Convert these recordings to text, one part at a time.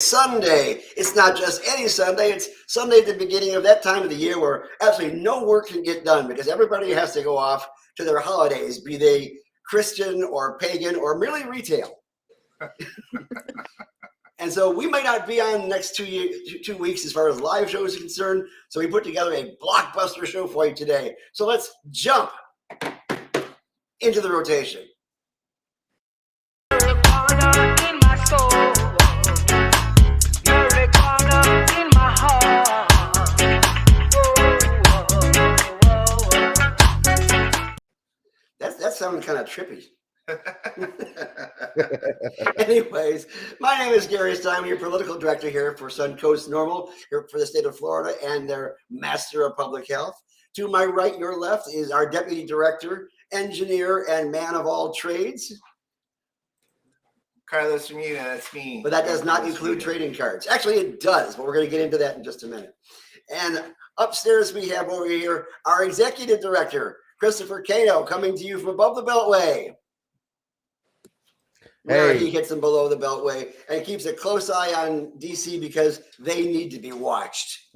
Sunday. It's not just any Sunday. It's Sunday at the beginning of that time of the year where absolutely no work can get done because everybody has to go off to their holidays, be they Christian or pagan or merely retail. And so we might not be on the next 2 weeks as far as live shows are concerned. So we put together a blockbuster show for you today. So let's jump into the rotation. That sounded kind of trippy. Anyways, my name is Gary Stein. I'm your political director here for Suncoast Normal, here for the state of Florida and their Master of Public Health. To my right, your left, is our deputy director, engineer, and man of all trades. Carlos Ramita, that's me. But that does not include trading cards. Actually, it does, but we're going to get into that in just a minute. And upstairs we have over here our executive director, Christopher Cano, coming to you from above the Beltway. Where he hits them below the Beltway and keeps a close eye on DC because they need to be watched.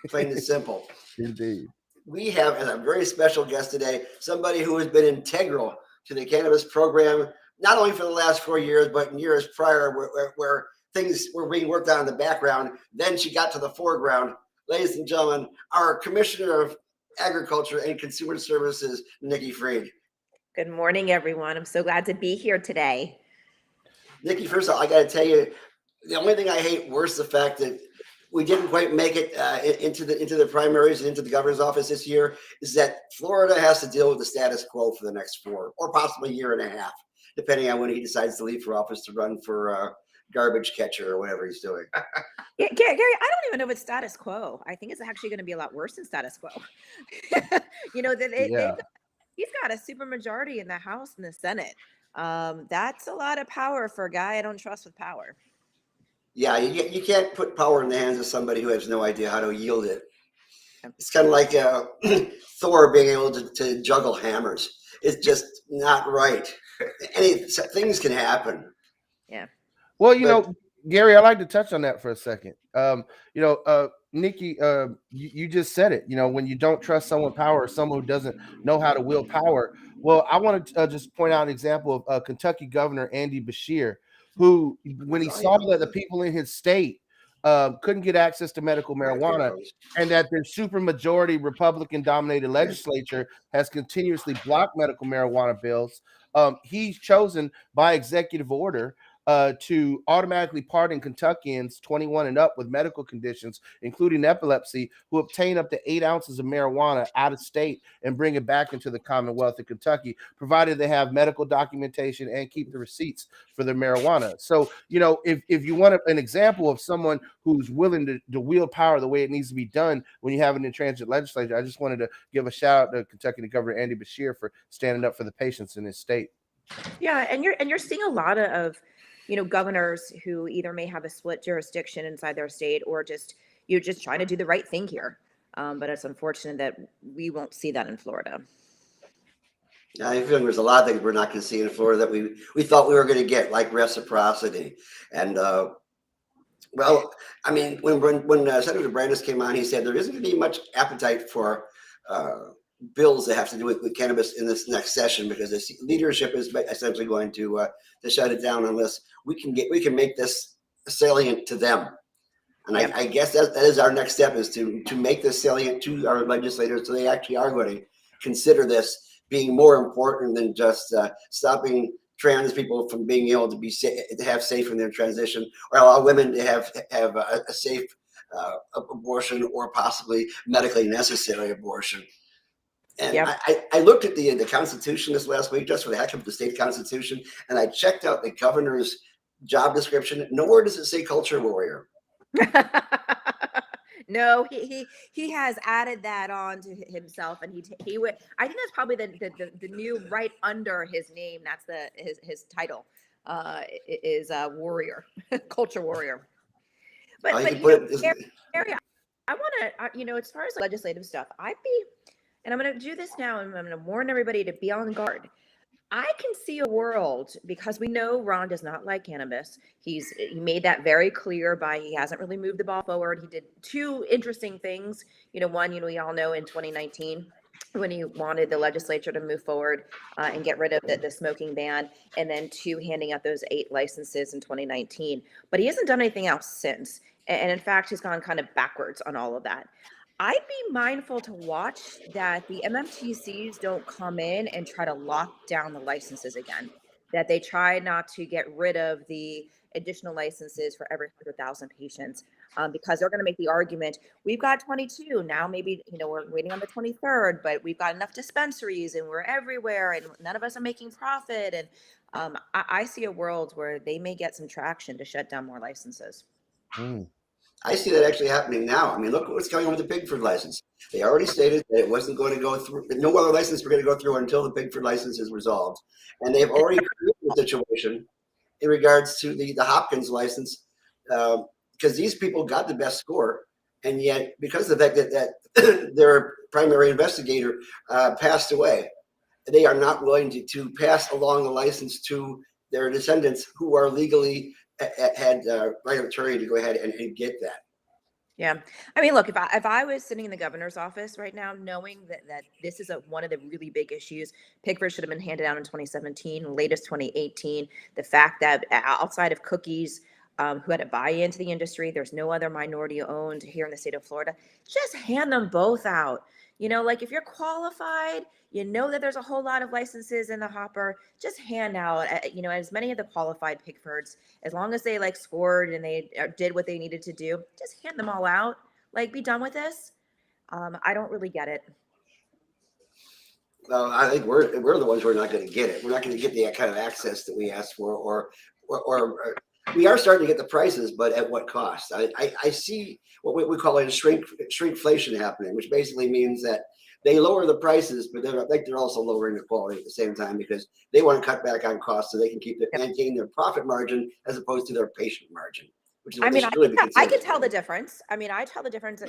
Plain and simple. Indeed. We have as a very special guest today, somebody who has been integral to the cannabis program, not only for the last 4 years, but in years prior where things were being worked on in the background. Then she got to the foreground. Ladies and gentlemen, our Commissioner of Agriculture and Consumer Services, Nikki Fried. Good morning, everyone. I'm so glad to be here today. Nikki, first of all, I got to tell you, the only thing I hate worse the fact that we didn't quite make it into the primaries and into the governor's office this year is that Florida has to deal with the status quo for the next 4 or possibly a year and a half, depending on when he decides to leave for office to run for garbage catcher or whatever he's doing. Yeah, Gary, I don't even know if it's status quo. I think it's actually going to be a lot worse than status quo. He's got a super majority in the House and the Senate. That's a lot of power for a guy I don't trust with power. Yeah, you can't put power in the hands of somebody who has no idea how to yield it. It's kind of like Thor being able to juggle hammers. It's just not right. Things can happen. Yeah. Well, Gary, I'd like to touch on that for a second. Nikki, you just said it. When you don't trust someone with power or someone who doesn't know how to wield power. Well, I want to just point out an example of Kentucky Governor Andy Beshear, who, when he saw that the people in his state couldn't get access to medical marijuana and that their supermajority Republican-dominated legislature has continuously blocked medical marijuana bills, he's chosen by executive order to automatically pardon Kentuckians 21 and up with medical conditions, including epilepsy, who obtain up to 8 ounces of marijuana out of state and bring it back into the Commonwealth of Kentucky, provided they have medical documentation and keep the receipts for their marijuana. So, if you want an example of someone who's willing to wield power the way it needs to be done when you have an intransigent legislature, I just wanted to give a shout out to Kentucky Governor Andy Beshear for standing up for the patients in his state. Yeah, and you're seeing a lot of governors who either may have a split jurisdiction inside their state or just trying to do the right thing here. But it's unfortunate that we won't see that in Florida. I feel there's a lot of things we're not going to see in Florida that we thought we were going to get, like reciprocity. And when Senator Brandes came on, he said there isn't going to be much appetite for bills that have to do with cannabis in this next session because the leadership is essentially going to shut it down unless we can make this salient to them. And I guess that is our next step, is to make this salient to our legislators so they actually are going to consider this being more important than just stopping trans people from being able to have safe in their transition, or allow women to have a safe abortion or possibly medically necessary abortion. And yep. I looked at the Constitution this last week, just for the heck of the state Constitution, and I checked out the governor's job description. Nowhere does it say culture warrior. No, he has added that on to himself, and he would. I think that's probably the new right under his name. That's his title is warrior, culture warrior. But Gary, I want to as far as legislative stuff, and I'm going to do this now, and I'm going to warn everybody to be on guard. I can see a world because we know Ron does not like cannabis. He made that very clear by he hasn't really moved the ball forward. He did two interesting things. One, we all know in 2019 when he wanted the legislature to move forward and get rid of the smoking ban, and then two, handing out those 8 licenses in 2019. But he hasn't done anything else since. And in fact, he's gone kind of backwards on all of that. I'd be mindful to watch that the MMTCs don't come in and try to lock down the licenses again, that they try not to get rid of the additional licenses for every 100,000 patients, because they're going to make the argument, we've got 22, now maybe, we're waiting on the 23rd, but we've got enough dispensaries and we're everywhere and none of us are making profit. And I see a world where they may get some traction to shut down more licenses. Mm. I see that actually happening now. I mean, look what's going on with the Bigford license. They already stated that it wasn't going to go through, that no other license were going to go through until the Bigford license is resolved. And they've already created a situation in regards to the Hopkins license, because these people got the best score. And yet, because of the fact that their primary investigator passed away, they are not willing to pass along the license to their descendants who are legally had right of attorney to go ahead and get that. Yeah. I mean, look, if I was sitting in the governor's office right now, knowing that this is one of the really big issues, Pickford should have been handed down in 2017, latest 2018. The fact that outside of Cookies, who had to buy into the industry, there's no other minority owned here in the state of Florida, just hand them both out. Like if you're qualified, that there's a whole lot of licenses in the hopper, just hand out, as many of the qualified Pickfords, as long as they scored and they did what they needed to do, just hand them all out. Be done with this. I don't really get it. I think we're the ones who are not going to get it. We're not going to get the kind of access that we asked for, or we are starting to get the prices, but at what cost? I see what we call a shrinkflation happening, which basically means that they lower the prices, but they're also lowering the quality at the same time because they want to cut back on costs so they can maintain their profit margin as opposed to their patient margin, which is what they should really be I concerned could tell the with. difference. I mean, I tell the difference,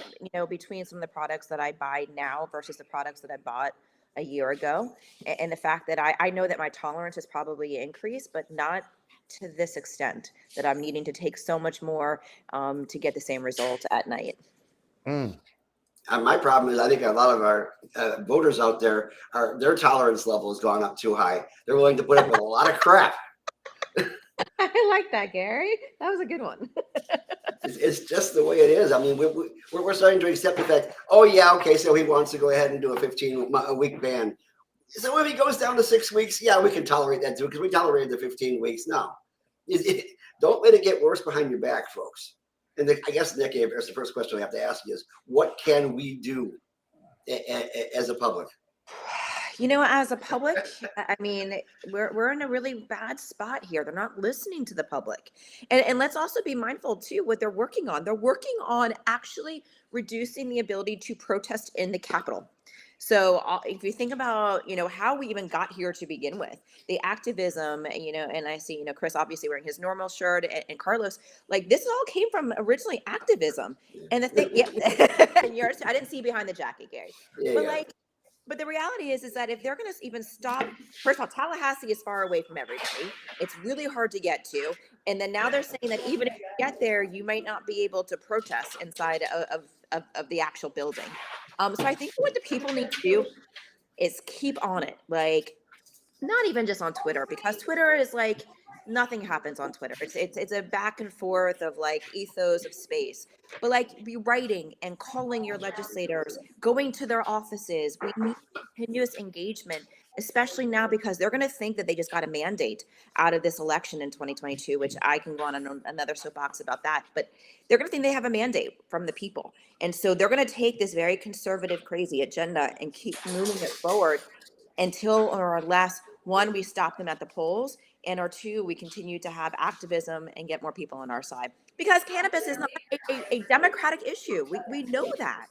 between some of the products that I buy now versus the products that I bought a year ago. And the fact that I know that my tolerance has probably increased, but not to this extent that I'm needing to take so much more to get the same result at night. Mm. My problem is I think a lot of our voters out there their tolerance level has gone up too high. They're willing to put up with a lot of crap. I like that, Gary. That was a good one. It's just the way it is. I mean, we're starting to accept the fact. Oh yeah, okay. So he wants to go ahead and do a 15-week ban. So if he goes down to 6 weeks, yeah, we can tolerate that too because we tolerated the 15 weeks. No, don't let it get worse behind your back, folks. And I guess, Nikki, that's the first question I have to ask you is, what can we do as a public? As a public, I mean, we're in a really bad spot here. They're not listening to the public. And let's also be mindful too what they're working on. They're working on actually reducing the ability to protest in the Capitol. So if you think about, how we even got here to begin with, the activism, and I see, Chris obviously wearing his normal shirt and Carlos, this all came from originally activism. And the thing, yeah, I didn't see behind the jacket, Gary, but Yeah. but the reality is that if they're going to even stop, first of all, Tallahassee is far away from everybody. It's really hard to get to. And then now they're saying that even if you get there, you might not be able to protest inside of the actual building. So I think what the people need to do is keep on it. Not even just on Twitter, because Twitter is nothing happens on Twitter. It's a back and forth of ethos of space. But be writing and calling your legislators, going to their offices. We need continuous engagement, especially now because they're going to think that they just got a mandate out of this election in 2022, which I can go on another soapbox about that. But they're going to think they have a mandate from the people. And so they're going to take this very conservative, crazy agenda and keep moving it forward until or unless, one, we stop them at the polls, and or two, we continue to have activism and get more people on our side. Because cannabis is not a democratic issue. We know that.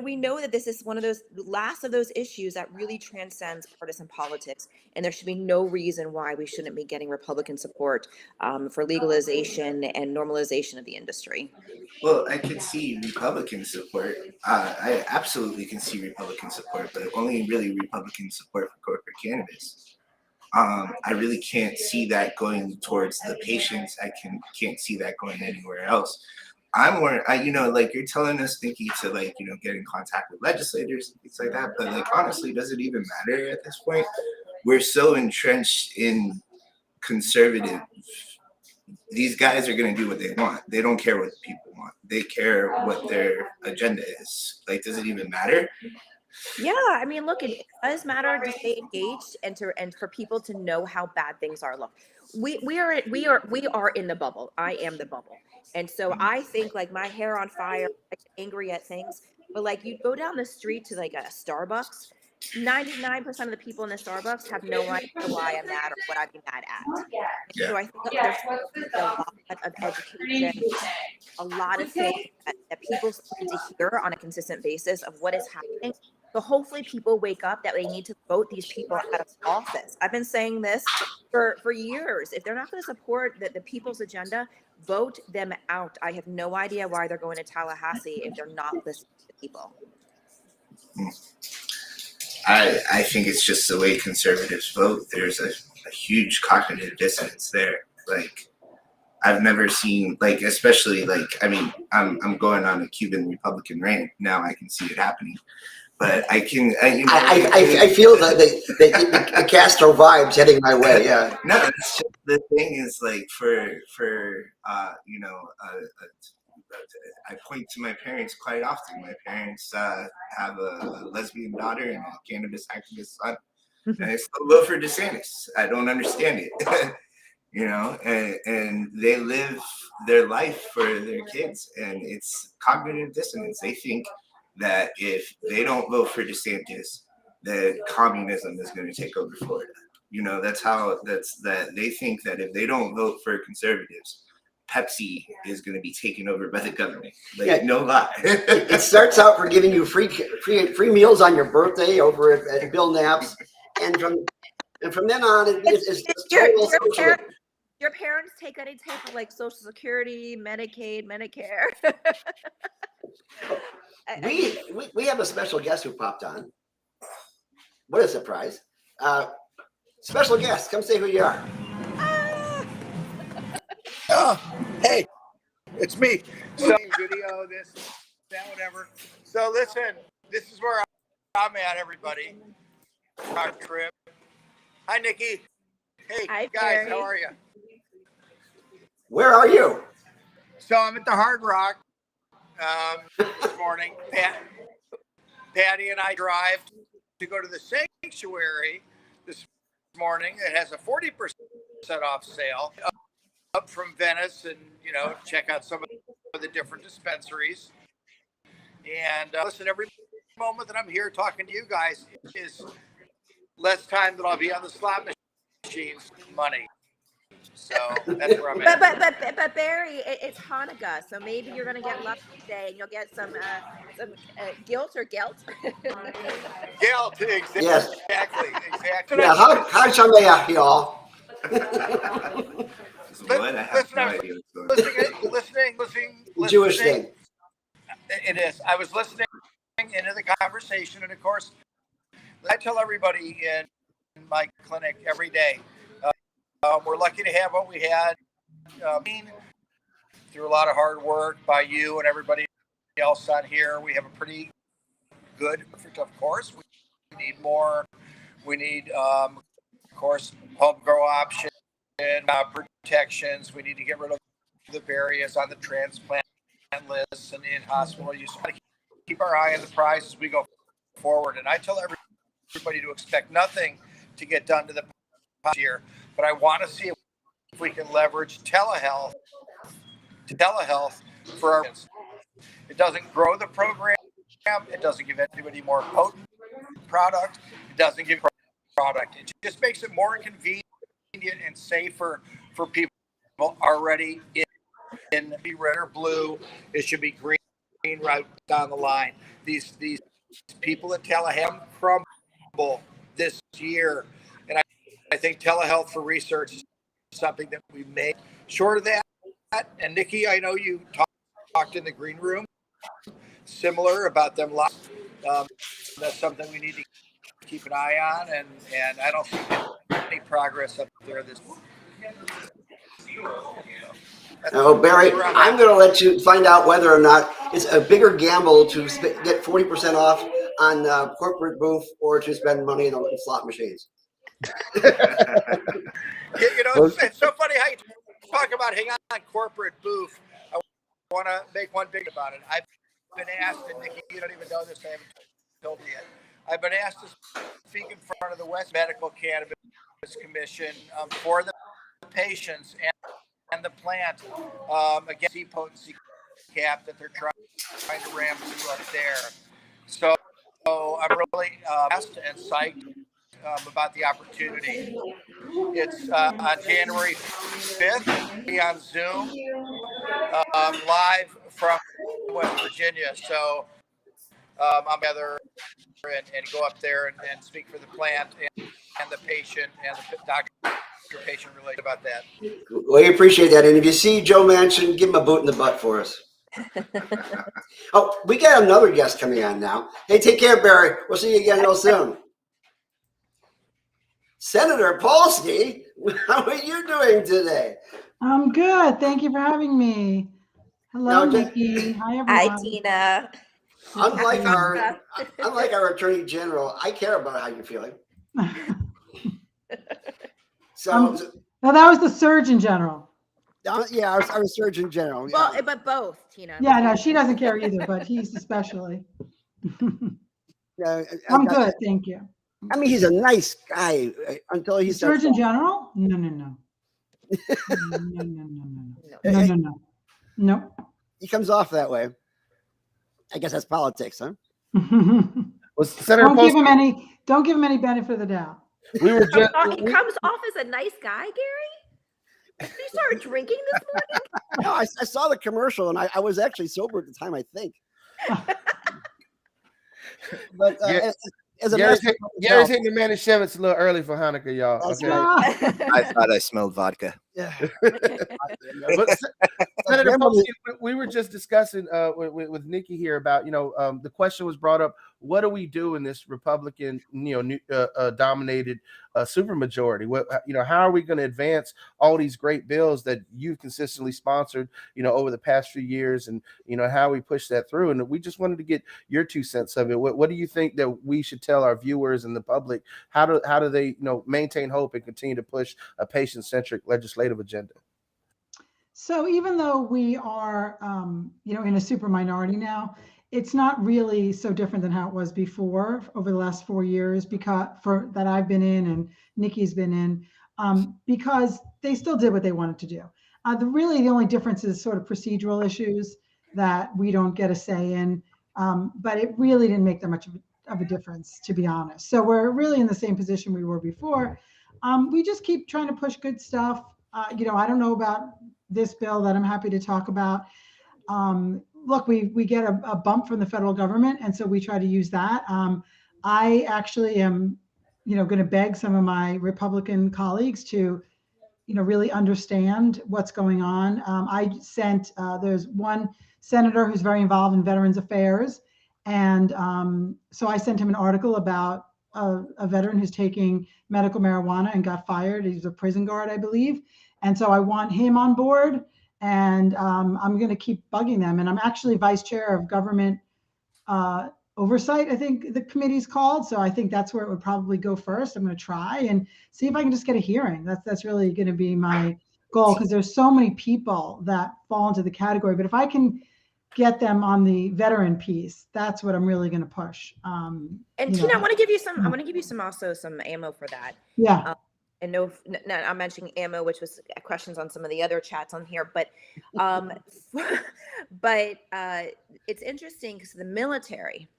we know that this is one of those last of those issues that really transcends partisan politics, and there should be no reason why we shouldn't be getting Republican support for legalization and normalization of the industry. Well, I can see Republican support. I absolutely can see Republican support, but only really Republican support for corporate cannabis. I really can't see that going towards the patients. I can't see that going anywhere else. I'm more, like you're telling us, Nikki, to like, get in contact with legislators and things like that. But like, honestly, does it even matter at this point? We're so entrenched in conservative. These guys are going to do what they want. They don't care what the people want. They care what their agenda is. Like, does it even matter? Yeah, I mean, look, it does matter to stay engaged and for people to know how bad things are. Look, we are in the bubble. I am the bubble, and so I think like my hair on fire, I get angry at things. But like you go down the street to like a Starbucks, 99% of the people in the Starbucks have no idea why I'm mad or what I'm mad at. And so I think there's a lot of education, a lot of things that people need to hear on a consistent basis of what is happening. So hopefully people wake up that they need to vote these people out of office. I've been saying this for years. If they're not going to support the people's agenda, vote them out. I have no idea why they're going to Tallahassee if they're not listening to people. I think it's just the way conservatives vote. There's a huge cognitive dissonance there. Like, I've never seen, like, especially like, I mean, I'm going on a Cuban Republican rant now. I can see it happening. But I can, I feel that the Castro vibes heading my way. Yeah. No, it's just, the thing is like I point to my parents quite often. My parents have a lesbian daughter and a cannabis activist son. And I still vote for DeSantis. I don't understand it. And they live their life for their kids, and it's cognitive dissonance. They think that if they don't vote for DeSantis, that communism is going to take over Florida. That they think that if they don't vote for conservatives, Pepsi is going to be taken over by the government. Like, yeah, no lie. It starts out for giving you free meals on your birthday over at Bill Knapp's, and from then on, it's your parents take any type of like Social Security, Medicaid, Medicare. We have a special guest who popped on. What a surprise! Special guest, come say who you are. Hey, it's me. So video, this, that, whatever. So listen, this is where I'm at, everybody. Our trip. Hi, Nikki. Hey, Hi, guys, Barry. How are you? Where are you? So I'm at the Hard Rock this morning. Patty and I drive to go to the sanctuary this morning. It has a 40% off sale up from Venice, and check out some of the different dispensaries. And listen, every moment that I'm here talking to you guys is less time that I'll be on the slot machines money. So that's where I'm at. But Barry, it's Hanukkah, so maybe you're gonna get lucky today, and you'll get some guilt or guilt. Guilt, exactly. Yes. Exactly. Yeah, how Sameach, y'all. What? I have no idea what's going on. Listening. Jewish thing. It is. I was listening into the conversation, and of course, I tell everybody in my clinic every day, we're lucky to have what we had. Through a lot of hard work by you and everybody else on here, we have a pretty good, of course. We need more. We need, of course, home grow option, protections. We need to get rid of the barriers on the transplant list and in hospital use. We keep our eye on the prize as we go forward. And I tell everybody to expect nothing to get done to the year, but I want to see if we can leverage telehealth for our kids. It doesn't grow the program. It doesn't give anybody more potent product. It doesn't give product. It just makes it more convenient and safer for people already in be red or blue. It should be green right down the line. These people at telehealth crumble this year, and I think telehealth for research is something that we made. Short of that, and Nikki, I know you talked in the green room similar about them. That's something we need to keep an eye on, and I don't see any progress up there at this point. Oh, Barry, I'm going to let you find out whether or not it's a bigger gamble to get 40% off on corporate booth or to spend money in the slot machines. It's so funny how you talk about hang on corporate booth. I want to make one big about it. I've been asked, and Nikki, you don't even know this, I haven't told you yet. I've been asked to speak in front of the West Medical Cannabis Commission for the patients and the plant against the potency cap that they're trying to ram through up there. So I'm really asked and psyched about the opportunity. It's on January 5th, be on Zoom, live from West Virginia. So I'm together and go up there and speak for the plant and the patient and the doctor-patient related about that. We appreciate that. And if you see Joe Manchin, give him a boot in the butt for us. Oh, we got another guest coming on now. Hey, take care, Barry. We'll see you again real soon. Senator Polsky, how are you doing today? I'm good. Thank you for having me. Hello, Nikki. Hi, everyone. Hi, Tina. Unlike our Attorney General, I care about how you're feeling. So, no, that was the Surgeon General. Yeah, our Surgeon General. Well, but both, Tina. Yeah, no, she doesn't care either, but he's especially. Yeah, I'm good, thank you. I mean, he's a nice guy until he starts. Surgeon General? No. No. He comes off that way. I guess that's politics, huh? Well, Senator Don't give him any benefit of the doubt. We were just He comes off as a nice guy, Gary? Did you start drinking this morning? No, I saw the commercial and I was actually sober at the time, I think. But Gary's hitting the Manischewitz a little early for Hanukkah, y'all. That's Okay. right. I thought I smelled vodka. Yeah. But Senator Polsky, we were just discussing with Nikki here about, the question was brought up, what do we do in this Republican, dominated supermajority? How are we going to advance all these great bills that you've consistently sponsored, over the past few years, and how we push that through? And we just wanted to get your 2 cents of it. What do you think that we should tell our viewers and the public? How do they, maintain hope and continue to push a patient-centric legislative agenda? So even though we are, in a super minority now, it's not really so different than how it was before over the last 4 years that I've been in and Nikki's been in, because they still did what they wanted to do. The only difference is sort of procedural issues that we don't get a say in, but it really didn't make that much of a difference, to be honest. So we're really in the same position we were before. We just keep trying to push good stuff. I don't know about this bill that I'm happy to talk about. Look, we get a bump from the federal government, and so we try to use that. I actually am, going to beg some of my Republican colleagues to, really understand what's going on. I sent, there's one senator who's very involved in Veterans Affairs, and so I sent him an article about a veteran who's taking medical marijuana and got fired. He's a prison guard, I believe. And so I want him on board, and I'm going to keep bugging them. And I'm actually vice chair of government oversight, I think the committee's called. So I think that's where it would probably go first. I'm going to try and see if I can just get a hearing. That's really going to be my goal, because there's so many people that fall into the category. But if I can get them on the veteran piece, that's what I'm really going to push. And Tina, I want to give you some also some ammo for that. Yeah. And no, I'm mentioning ammo, which was questions on some of the other chats on here, but it's interesting because the military.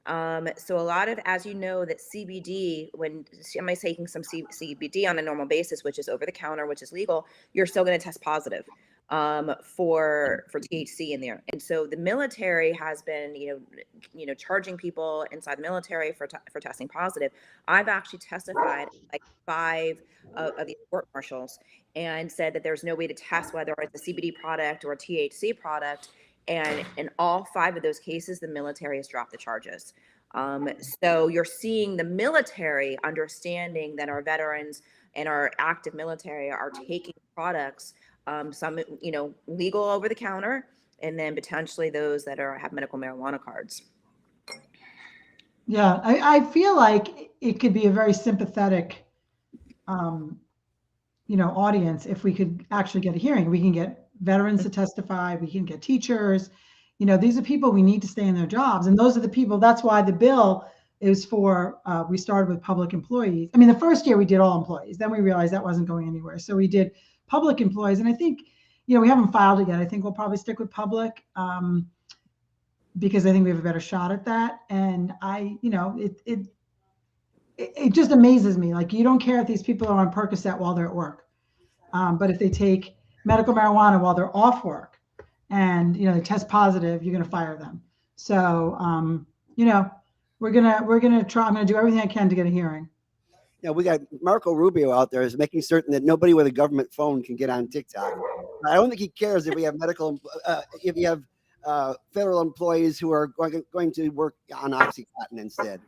So a lot of, as you know, that CBD, when somebody's taking some CBD on a normal basis, which is over the counter, which is legal, you're still going to test positive. for THC in there. And so the military has been, charging people inside the military for testing positive. I've actually testified like 5 of these court martials and said that there's no way to test whether it's a CBD product or a THC product. And in all 5 of those cases, the military has dropped the charges. So you're seeing the military understanding that our veterans and our active military are taking products, some, legal over the counter, and then potentially those that have medical marijuana cards. Yeah, I feel like it could be a very sympathetic, audience if we could actually get a hearing. We can get veterans to testify, we can get teachers. These are people we need to stay in their jobs. And those are the people, that's why the bill is for, we started with public employees. I mean, the first year we did all employees, then we realized that wasn't going anywhere. So we did public employees. And I think, we haven't filed it yet. I think we'll probably stick with public, because I think we have a better shot at that. And it just amazes me. Like, you don't care if these people are on Percocet while they're at work. But if they take medical marijuana while they're off work and, they test positive, you're going to fire them. So, we're going to try, I'm going to do everything I can to get a hearing. Yeah, we got Marco Rubio out there is making certain that nobody with a government phone can get on TikTok. I don't think he cares if we have if you have federal employees who are going to work on OxyContin instead.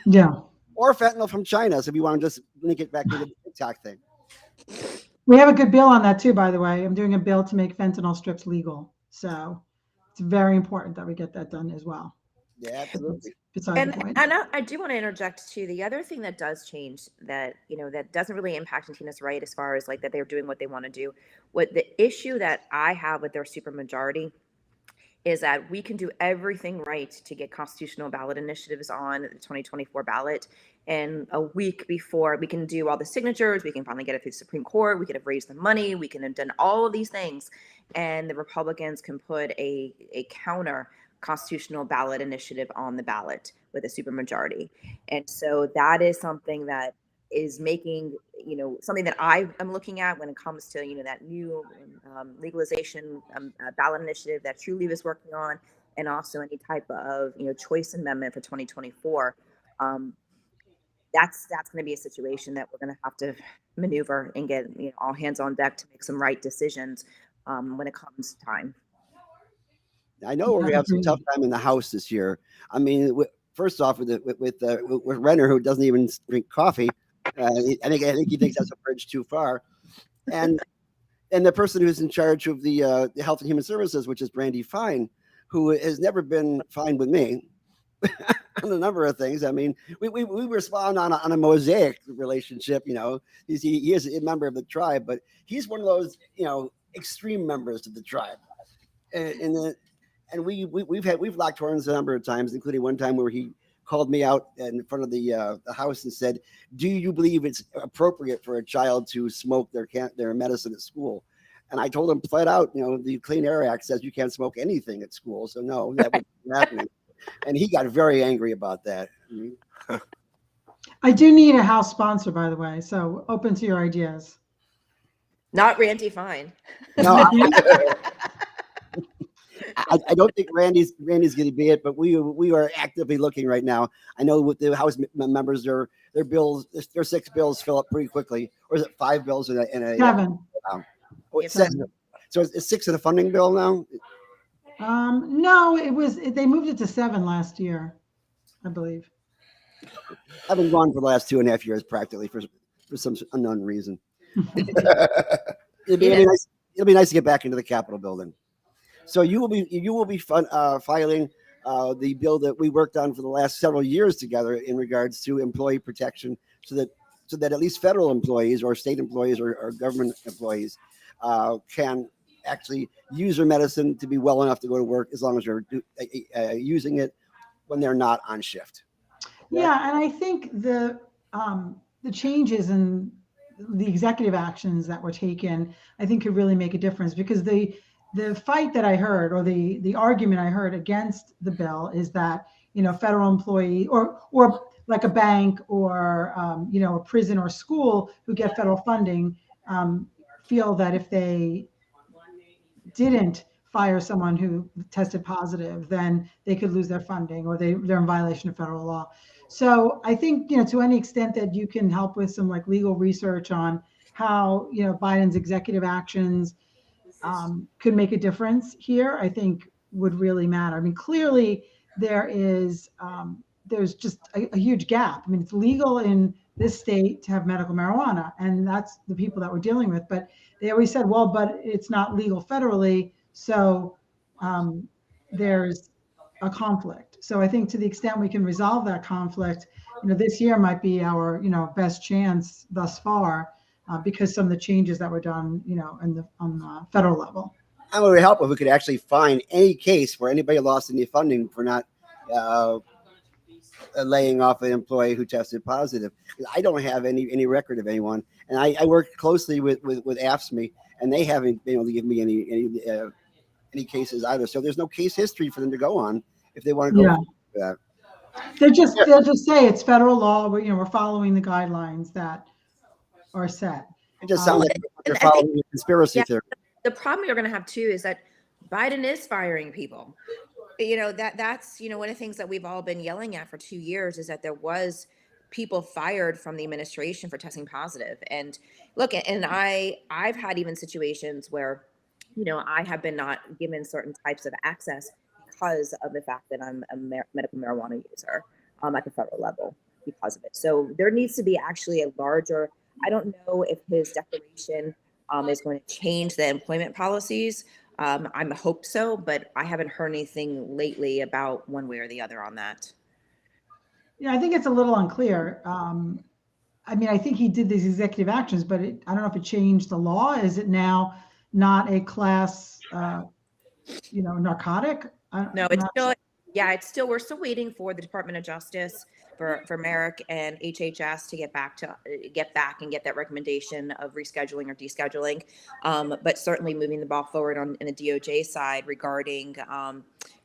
Yeah. Or fentanyl from China. So if you want to just link it back to the TikTok thing. We have a good bill on that too, by the way. I'm doing a bill to make fentanyl strips legal. So it's very important that we get that done as well. Yeah, absolutely. And I do want to interject too. The other thing that does change that, that doesn't really impact Tina's right as far as like that they're doing what they want to do. What the issue that I have with their supermajority is that we can do everything right to get constitutional ballot initiatives on the 2024 ballot. And a week before, we can do all the signatures, we can finally get it through the Supreme Court, we could have raised the money, we can have done all of these things. And the Republicans can put a counter constitutional ballot initiative on the ballot with a supermajority. And so that is something that is making, something that I am looking at when it comes to, that new legalization ballot initiative that Trulieve is working on, and also any type of, choice amendment for 2024. That's going to be a situation that we're going to have to maneuver and get, all hands on deck to make some right decisions when it comes time. I know we're going to have some tough time in the House this year. I mean, first off, with Renner, who doesn't even drink coffee, I think he thinks that's a bridge too far, and the person who's in charge of the Health and Human Services, which is Brandy Fine, who has never been fine with me on a number of things. I mean, we respond on a mosaic relationship. He is a member of the tribe, but he's one of those extreme members of the tribe, and we've locked horns a number of times, including one time where he called me out in front of the house and said, "Do you believe it's appropriate for a child to smoke their medicine at school?" And I told him flat out, the Clean Air Act says you can't smoke anything at school, so no, that wouldn't be happening. And he got very angry about that. I do need a House sponsor, by the way, so open to your ideas. Not Randy Fine. No, I don't think Randy's going to be it, but we are actively looking right now. I know with the House members, their 6 bills fill up pretty quickly, or is it 5 bills in a 7? So it's 6 in a funding bill now. No, they moved it to 7 last year, I believe. I've been gone for the last 2.5 years, practically for some unknown reason. It'll be nice to get back into the Capitol building. So you will be filing the bill that we worked on for the last several years together in regards to employee protection, so that at least federal employees or state employees or government employees can actually use their medicine to be well enough to go to work, as long as they're using it when they're not on shift. Yeah, and I think the changes in the executive actions that were taken, I think could really make a difference, because the fight that I heard, or the argument I heard against the bill, is that federal employee or like a bank or a prison or school who get federal funding feel that if they didn't fire someone who tested positive, then they could lose their funding or they're in violation of federal law. So I think, to any extent that you can help with some like legal research on how, Biden's executive actions could make a difference here, I think would really matter. I mean, clearly there's just a huge gap. I mean, it's legal in this state to have medical marijuana, and that's the people that we're dealing with. But they always said, well, but it's not legal federally, so there's a conflict. So I think to the extent we can resolve that conflict, this year might be our, best chance thus far, because some of the changes that were done, on the federal level. It would help if we could actually find any case where anybody lost any funding for not laying off an employee who tested positive. I don't have any record of anyone, and I work closely with AFSCME, and they haven't been able to give me any cases either. So there's no case history for them to go on if they want to go for that. They'll just say it's federal law. We're following the guidelines that are set. It just sounds like they're and I following a conspiracy theory. The problem you're going to have too is that Biden is firing people. That's one of the things that we've all been yelling at for 2 years is that there was people fired from the administration for testing positive. And look, and I've had even situations where, I have been not given certain types of access because of the fact that I'm a medical marijuana user at the federal level because of it. So there needs to be actually a larger, I don't know if his declaration is going to change the employment policies. I hope so, but I haven't heard anything lately about one way or the other on that. Yeah, I think it's a little unclear. I mean, I think he did these executive actions, but I don't know if it changed the law. Is it now not a class, narcotic? No, it's still, it's still, we're still waiting for the Department of Justice for Merrick and HHS to get back and get that recommendation of rescheduling or descheduling. But certainly moving the ball forward in the DOJ side regarding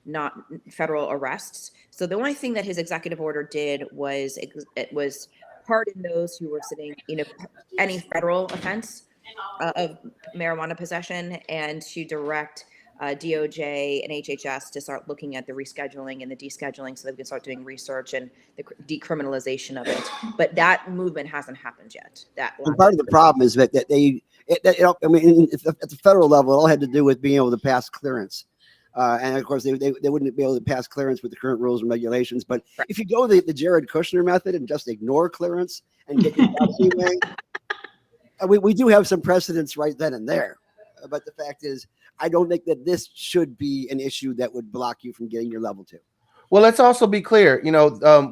not federal arrests. So the only thing that his executive order did was it was pardon those who were sitting, any federal offense of marijuana possession, and to direct DOJ and HHS to start looking at the rescheduling and the descheduling so that we can start doing research and the decriminalization of it. But that movement hasn't happened yet. And part of the problem is that at the federal level, it all had to do with being able to pass clearance. And of course, they wouldn't be able to pass clearance with the current rules and regulations. But if you go the Jared Kushner method and just ignore clearance and get your job anyway, we do have some precedents right then and there. But the fact is, I don't think that this should be an issue that would block you from getting your level 2. Well, let's also be clear,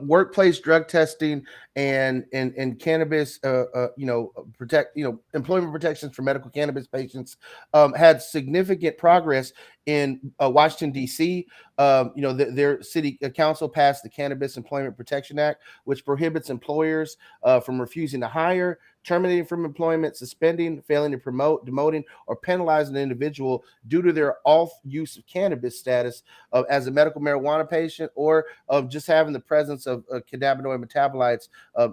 workplace drug testing and cannabis, employment protections for medical cannabis patients had significant progress in Washington, D.C. Their city council passed the Cannabis Employment Protection Act, which prohibits employers from refusing to hire, terminating from employment, suspending, failing to promote, demoting, or penalizing an individual due to their off-use of cannabis status as a medical marijuana patient or just having the presence of cannabinoid metabolites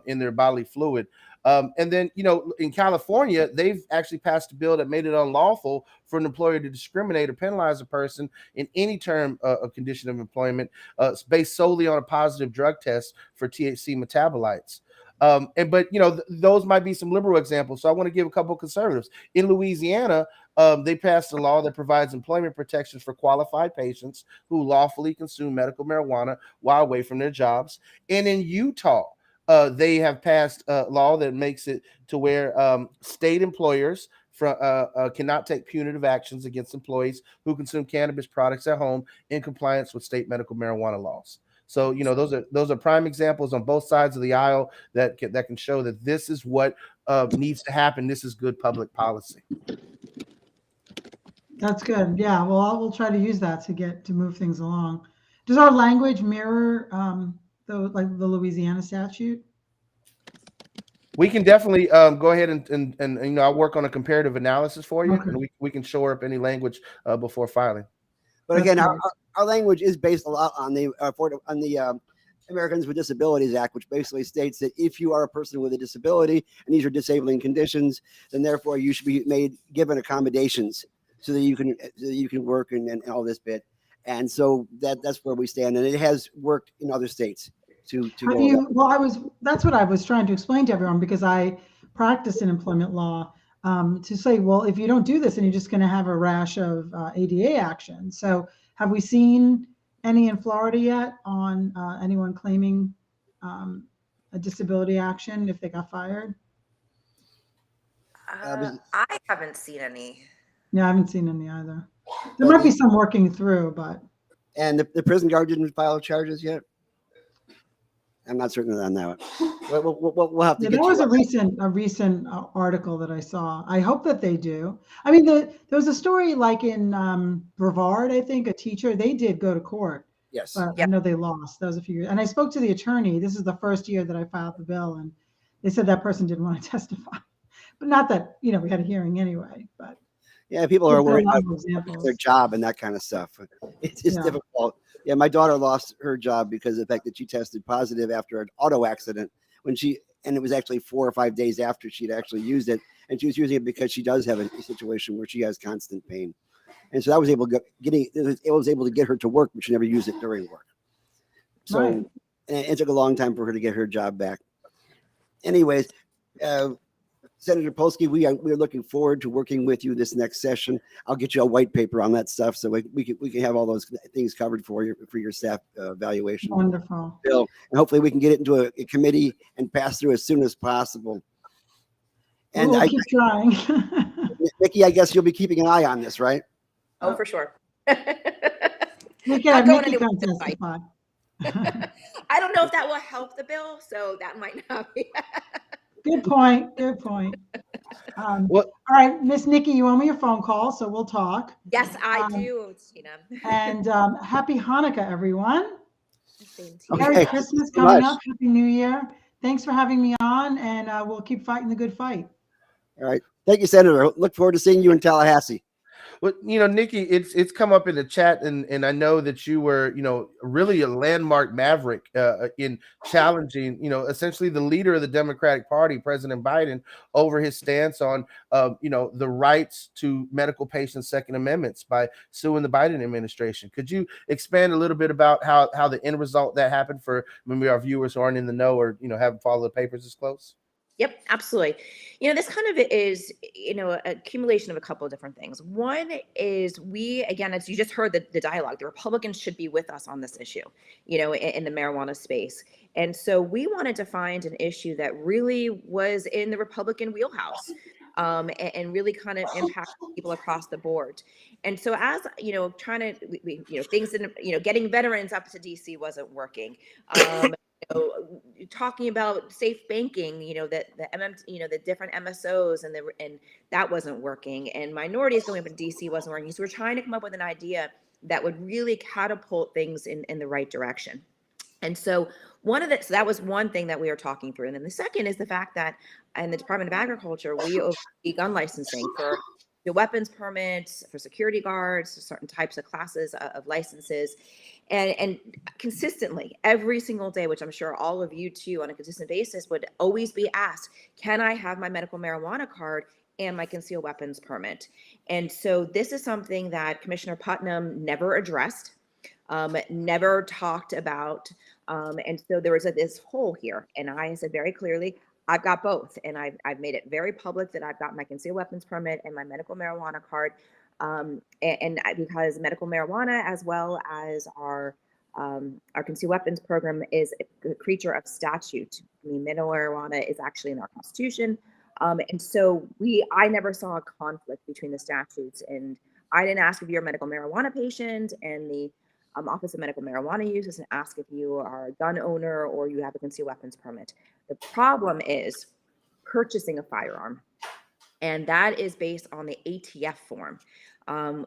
in their bodily fluid. And then, in California, they've actually passed a bill that made it unlawful for an employer to discriminate or penalize a person in any term of condition of employment based solely on a positive drug test for THC metabolites. But those might be some liberal examples. So I want to give a couple of conservatives. In Louisiana, they passed a law that provides employment protections for qualified patients who lawfully consume medical marijuana while away from their jobs. And in Utah, they have passed a law that makes it to where state employers cannot take punitive actions against employees who consume cannabis products at home in compliance with state medical marijuana laws. So, those are prime examples on both sides of the aisle that can show that this is what needs to happen. This is good public policy. That's good. Yeah. Well, we'll try to use that to move things along. Does our language mirror the Louisiana statute? We can definitely go ahead and I'll work on a comparative analysis for you, and we can shore up any language before filing. But again, our language is based a lot on the Americans with Disabilities Act, which basically states that if you are a person with a disability and these are disabling conditions, then therefore you should be given accommodations so that you can work and all this bit. And so that's where we stand, and it has worked in other states to Have go. you, that's what I was trying to explain to everyone because I practice in employment law, to say, well, if you don't do this, then you're just going to have a rash of ADA action. So have we seen any in Florida yet on anyone claiming a disability action if they got fired? I haven't seen any. Yeah, I haven't seen any either. There But might be some working through, but and the prison guard didn't file charges yet. I'm not certain on that one. We'll have to yeah, get that was you a recent article that I saw. I hope that they do. I mean, there was a story like in Brevard, I think, a teacher, they did go to court, Yes. but I Yep. know they lost. That was a few years. And I spoke to the attorney. This is the first year that I filed the bill, and they said that person didn't want to testify. But not that, we had a hearing anyway, but Yeah, people are there are a worried lot about of examples. their job and that kind of stuff. It's Yeah. difficult. Yeah, my daughter lost her job because of the fact that she tested positive after an auto accident and it was actually 4 or 5 days after she'd actually used it, and she was using it because she does have a situation where she has constant pain, and so I was able to get her to work, but she never used it during work. So Right. and it took a long time for her to get her job back. Anyways, Senator Polsky, we are looking forward to working with you this next session. I'll get you a white paper on that stuff so we can have all those things covered for your staff evaluation Wonderful. bill, and hopefully we can get it into a committee and pass through as soon as possible. And We'll keep trying. Nikki, I guess you'll be keeping an eye on this, right? Oh, for sure. Nikki Not going can anywhere to fight. testify. I don't know if that will help the bill, so that might not be. Good point. Good point. All right, Miss Nikki, you owe me a phone call, so we'll talk. Yes, I do, Tina. And happy Hanukkah, everyone. Same to you. Okay. Merry Christmas Thank you so coming much. up. Happy New Year. Thanks for having me on, and we'll keep fighting the good fight. All right. Thank you, Senator. Look forward to seeing you in Tallahassee. Well, Nikki, it's come up in the chat, and I know that you were, really a landmark maverick in challenging, essentially the leader of the Democratic Party, President Biden, over his stance on, the rights to medical patients' Second Amendments by suing the Biden administration. Could you expand a little bit about how the end result that happened for maybe our viewers who aren't in the know or haven't followed the papers as close? Yep, absolutely. This kind of is, an accumulation of a couple of different things. One is again, as you just heard the dialogue, the Republicans should be with us on this issue, in the marijuana space. And so we wanted to find an issue that really was in the Republican wheelhouse, and really kind of impact people across the board. And so as, trying to, things didn't, getting veterans up to DC wasn't working. Talking about safe banking, that the different MSOs and that wasn't working, and minorities going up in DC wasn't working. So we're trying to come up with an idea that would really catapult things in the right direction. And so so that was one thing that we were talking through. And then the second is the fact that in the Department of Agriculture, we oversee gun licensing for the weapons permits, for security guards, certain types of classes of licenses. And consistently every single day, which I'm sure all of you too on a consistent basis would always be asked, can I have my medical marijuana card and my concealed weapons permit? And so this is something that Commissioner Putnam never addressed, never talked about. And so there was this hole here. And I said very clearly, I've got both. And I've made it very public that I've got my concealed weapons permit and my medical marijuana card. Because medical marijuana, as well as our concealed weapons program, is a creature of statute. I mean, medical marijuana is actually in our Constitution, and so I never saw a conflict between the statutes. And I didn't ask if you're a medical marijuana patient, and the Office of Medical Marijuana Use doesn't ask if you are a gun owner or you have a concealed weapons permit. The problem is purchasing a firearm. And that is based on the ATF form,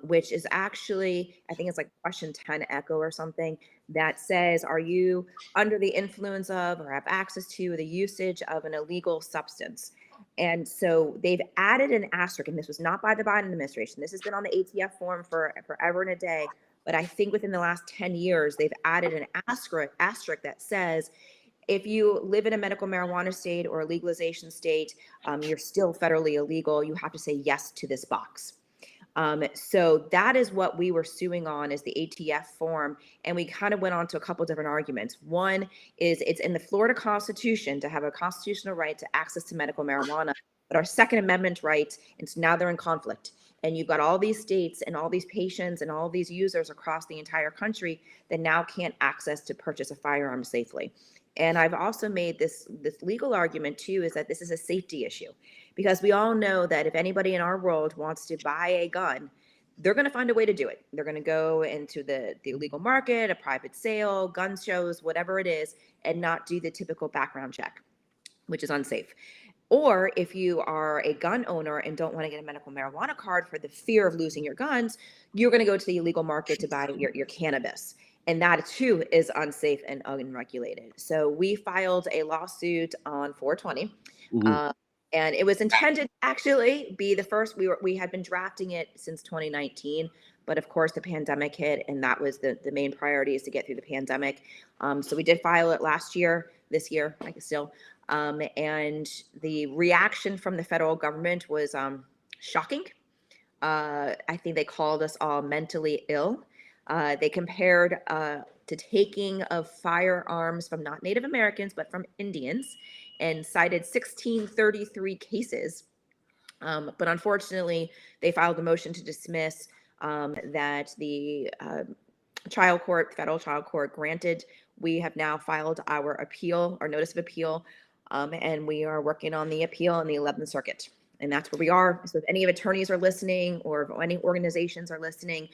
which is actually, I think it's like question 10 echo or something, that says, are you under the influence of or have access to the usage of an illegal substance? And so they've added an asterisk, and this was not by the Biden administration. This has been on the ATF form for forever and a day. But I think within the last 10 years, they've added an asterisk that says, if you live in a medical marijuana state or a legalization state, you're still federally illegal. You have to say yes to this box. So that is what we were suing on, is the ATF form. And we kind of went on to a couple different arguments. One is it's in the Florida Constitution to have a constitutional right to access to medical marijuana, but our Second Amendment right, and so now they're in conflict. And you've got all these states and all these patients and all these users across the entire country that now can't access to purchase a firearm safely. And I've also made this legal argument too, is that this is a safety issue, because we all know that if anybody in our world wants to buy a gun, they're going to find a way to do it. They're going to go into the illegal market, a private sale, gun shows, whatever it is, and not do the typical background check, which is unsafe. Or if you are a gun owner and don't want to get a medical marijuana card for the fear of losing your guns, you're going to go to the illegal market to buy your cannabis. And that too is unsafe and unregulated. So we filed a lawsuit on 420. Mhm. And it was intended to actually be the first. We had been drafting it since 2019, but of course the pandemic hit, and that was the main priority, is to get through the pandemic. So we did file it last year, this year, I guess still. And the reaction from the federal government was shocking. I think they called us all mentally ill. They compared to taking of firearms from not Native Americans, but from Indians, and cited 1633 cases. But unfortunately, they filed a motion to dismiss that the federal child court granted. We have now filed our appeal, our notice of appeal, and we are working on the appeal in the 11th Circuit. And that's where we are. So if any of attorneys are listening, or if any organizations are listening,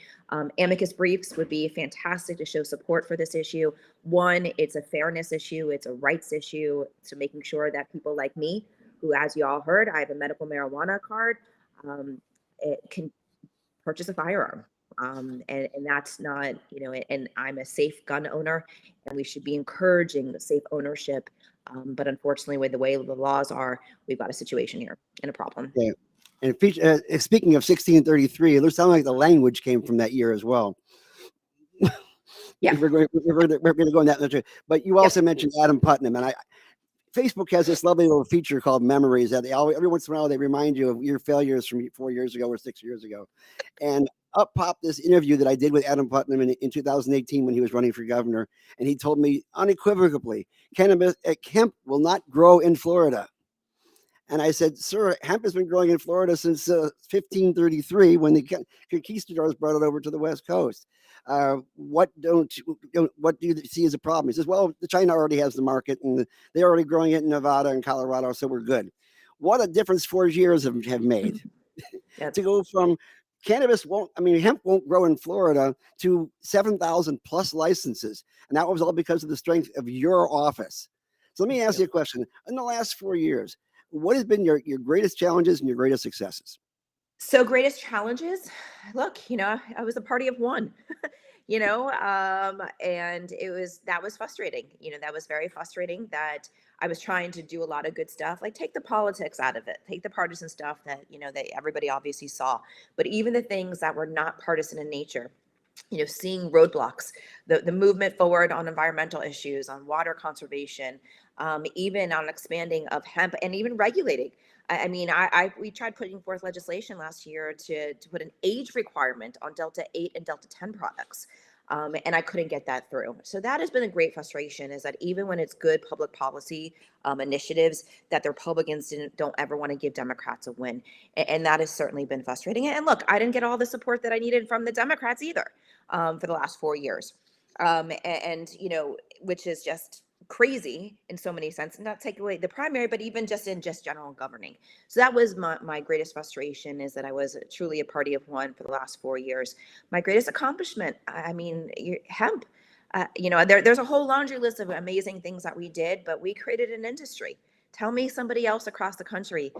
amicus briefs would be fantastic to show support for this issue. One, it's a fairness issue, it's a rights issue, so making sure that people like me, who, as you all heard, I have a medical marijuana card, it can purchase a firearm. And that's not, and I'm a safe gun owner, and we should be encouraging the safe ownership. But unfortunately, with the way the laws are, we've got a situation here and a problem. Yeah. And speaking of 1633, it looks like the language came from that year as well. Yeah. We're going to go in that literature. But you also mentioned Adam Putnam, and Facebook has this lovely little feature called Memories that every once in a while they remind you of your failures from 4 years ago or 6 years ago. And up popped this interview that I did with Adam Putnam in 2018 when he was running for governor, and he told me unequivocally, hemp will not grow in Florida. And I said, sir, hemp has been growing in Florida since 1533 when the conquistadors brought it over to the West Coast. What do you see as a problem? He says, well, China already has the market, and they're already growing it in Nevada and Colorado, so we're good. What a difference 4 years have made. Yep. To go from hemp won't grow in Florida to 7,000 plus licenses. And that was all because of the strength of your office. So let me ask you a question. In the last 4 years, what has been your greatest challenges and your greatest successes? So greatest challenges, look, I was a party of one, and that was frustrating. That was very frustrating, that I was trying to do a lot of good stuff, like take the politics out of it, take the partisan stuff that, that everybody obviously saw, but even the things that were not partisan in nature, seeing roadblocks, the movement forward on environmental issues, on water conservation, even on expanding of hemp, and even regulating. We tried putting forth legislation last year to put an age requirement on Delta 8 and Delta 10 products. And I couldn't get that through. So that has been a great frustration, is that even when it's good public policy initiatives, that the Republicans don't ever want to give Democrats a win. And that has certainly been frustrating. And look, I didn't get all the support that I needed from the Democrats either for the last 4 years. Which is just crazy in so many senses, not take away the primary, but even just in general governing. So that was my greatest frustration, is that I was truly a party of one for the last 4 years. My greatest accomplishment, hemp. There's a whole laundry list of amazing things that we did, but we created an industry. Tell me somebody else across the country,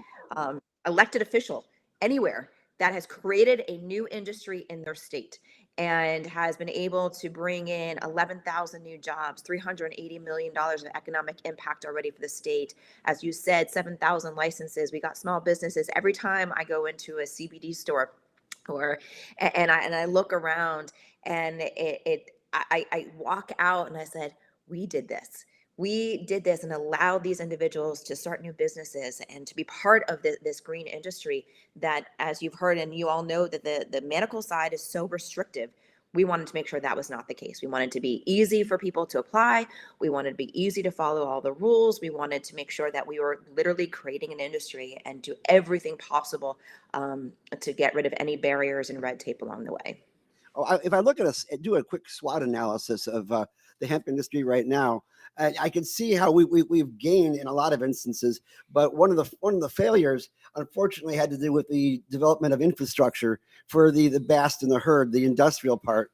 elected official anywhere, that has created a new industry in their state and has been able to bring in 11,000 new jobs, $380 million of economic impact already for the state. As you said, 7,000 licenses. We got small businesses. Every time I go into a CBD store, and I look around, and I walk out and I said, we did this. We did this and allowed these individuals to start new businesses and to be part of this green industry that, as you've heard, and you all know that the medical side is so restrictive. We wanted to make sure that was not the case. We wanted to be easy for people to apply. We wanted to be easy to follow all the rules. We wanted to make sure that we were literally creating an industry and do everything possible to get rid of any barriers and red tape along the way. If I look at us, do a quick SWOT analysis of the hemp industry right now, I can see how we've gained in a lot of instances. But one of the failures, unfortunately, had to do with the development of infrastructure for the bast and the herd, the industrial part,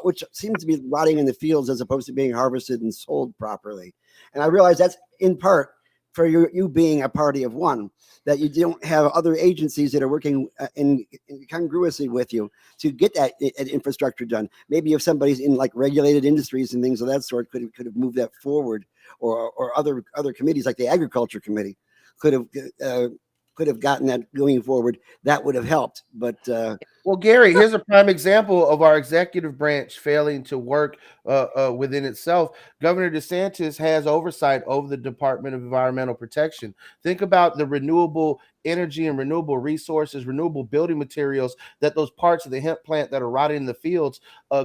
which seems to be rotting in the fields as opposed to being harvested and sold properly. And I realize that's in part for you being a party of one, that you don't have other agencies that are working in congruency with you to get that infrastructure done. Maybe if somebody's in like regulated industries and things of that sort could have moved that forward, or other committees like the agriculture committee could have gotten that going forward. That would have helped. But well, Gary, here's a prime example of our executive branch failing to work within itself. Governor DeSantis has oversight over the Department of Environmental Protection. Think about the renewable energy and renewable resources, renewable building materials that those parts of the hemp plant that are rotting in the fields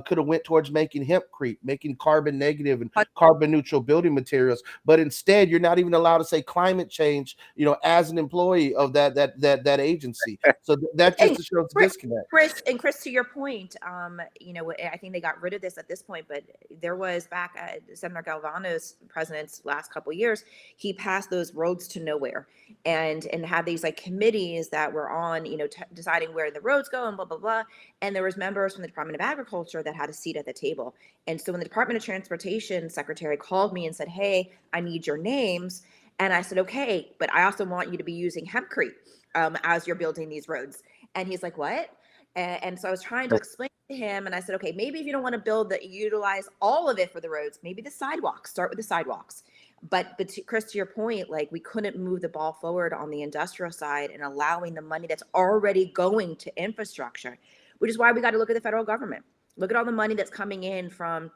could have went towards making hempcrete, making carbon negative and carbon neutral building materials. But instead, you're not even allowed to say climate change, as an employee of that agency. So that just shows the disconnect. Chris, to your point, I think they got rid of this at this point, but there was back at Senator Galvano's president's last couple of years, he passed those roads to nowhere and had these like committees that were on, deciding where the roads go and blah, blah, blah. And there was members from the Department of Agriculture that had a seat at the table. And so when the Department of Transportation secretary called me and said, hey, I need your names. And I said, okay, but I also want you to be using hempcrete as you're building these roads. And he's like, what? And so I was trying to explain to him, and I said, okay, maybe if you don't want to utilize all of it for the roads, maybe the sidewalks, start with the sidewalks. But Chris, to your point, like we couldn't move the ball forward on the industrial side and allowing the money that's already going to infrastructure, which is why we got to look at the federal government. Look at all the money that's coming in from,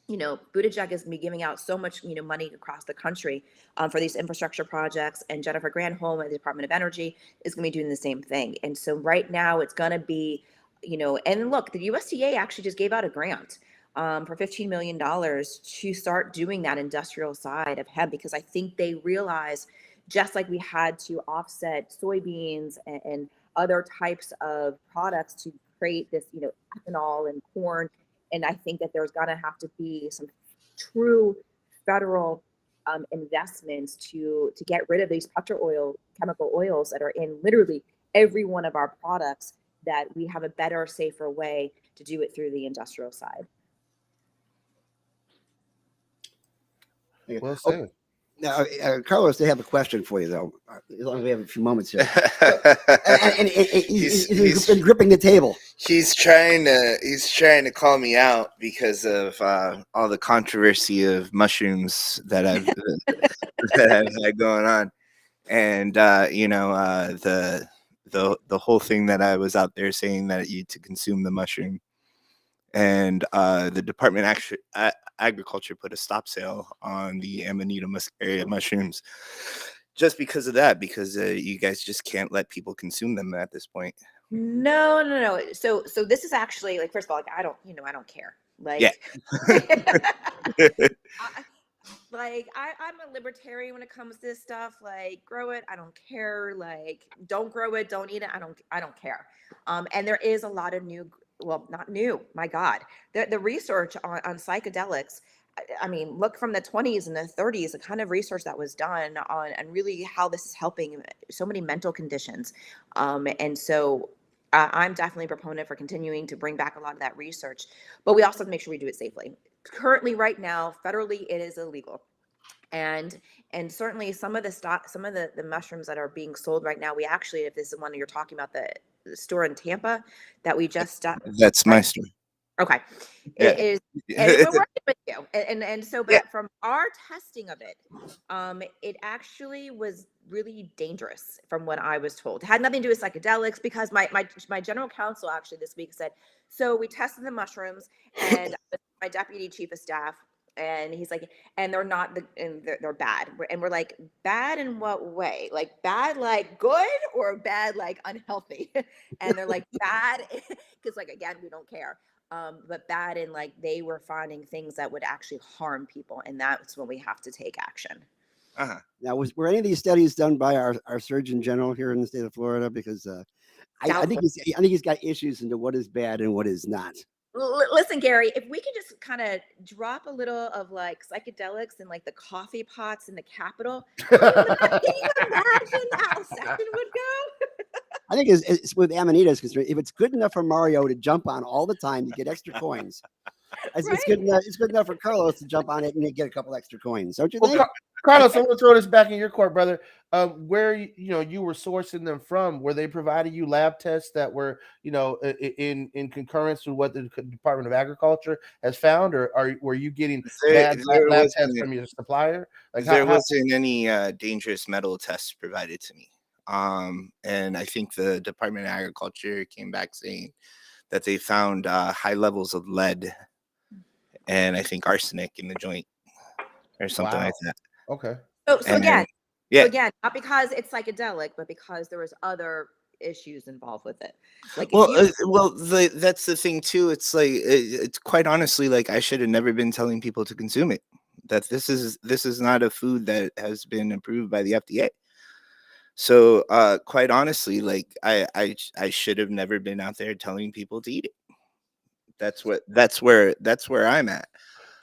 Buttigieg is giving out so much, money across the country for these infrastructure projects, and Jennifer Granholm at the Department of Energy is going to be doing the same thing. And so right now it's going to be, and look, the USDA actually just gave out a grant for $15 million to start doing that industrial side of hemp, because I think they realize, just like we had to offset soybeans and other types of products to create this, ethanol and corn. And I think that there's going to have to be some true federal investments to get rid of these chemical oils that are in literally every one of our products, that we have a better, safer way to do it through the industrial side. Well said. Now, Carlos, they have a question for you, though, as long as we have a few moments here. and he's been gripping the table. He's trying to call me out because of all the controversy of mushrooms that I've had going on, and the whole thing that I was out there saying that to consume the mushroom, and the Department of Agriculture put a stop sale on the Amanita muscaria mushrooms just because of that, because you guys just can't let people consume them at this point. No. So this is actually, like, first of all, like, I don't care. Like, yeah. I'm a libertarian when it comes to this stuff. Like, grow it, I don't care. Like, don't grow it, don't eat it, I don't care. And there is a lot of not new, my God. The research on psychedelics, I mean, look from the 20s and the 30s, the kind of research that was done on, and really how this is helping so many mental conditions. And so I'm definitely a proponent for continuing to bring back a lot of that research, but we also have to make sure we do it safely. Currently, right now, federally, it is illegal. And certainly some of the mushrooms that are being sold right now, we actually, if this is one you're talking about, the store in Tampa that we just that's my store. Okay. Yeah. It is, and we're working with you. And so, but from our testing of it, it actually was really dangerous from what I was told. It had nothing to do with psychedelics, because my general counsel actually this week said, so we tested the mushrooms, and my deputy chief of staff, And he's like, and they're not and they're bad. And we're like, bad in what way? Like bad, like good, or bad, like unhealthy? And they're like bad because like again, we don't care. But bad in like they were finding things that would actually harm people, and that's when we have to take action. Uh-huh. Now, were any of these studies done by our Surgeon General here in the state of Florida? Because I think he's got issues into what is bad and what is not. Listen, Gary, if we could just kind of drop a little of like psychedelics and like the coffee pots in the Capitol, can you imagine how session would go? I think it's with Amanita's concerned. If it's good enough for Mario to jump on all the time to get extra coins, it's good enough. It's good enough for Carlos to jump on it and get a couple extra coins. Don't you think? Carlos, I'm going to throw this back in your court, brother. Where you were sourcing them from? Were they providing you lab tests that were in concurrence with what the Department of Agriculture has found, or were you getting bad lab tests from your supplier? Like there wasn't any dangerous metal tests provided to me. And I think the Department of Agriculture came back saying that they found high levels of lead and I think arsenic in the joint or something like that. Okay. So again, yeah. So again, not because it's psychedelic, but because there was other issues involved with it. Like, that's the thing too. It's like it's quite honestly like I should have never been telling people to consume it. That this is not a food that has been approved by the FDA. So quite honestly, like I should have never been out there telling people to eat it. That's where I'm at.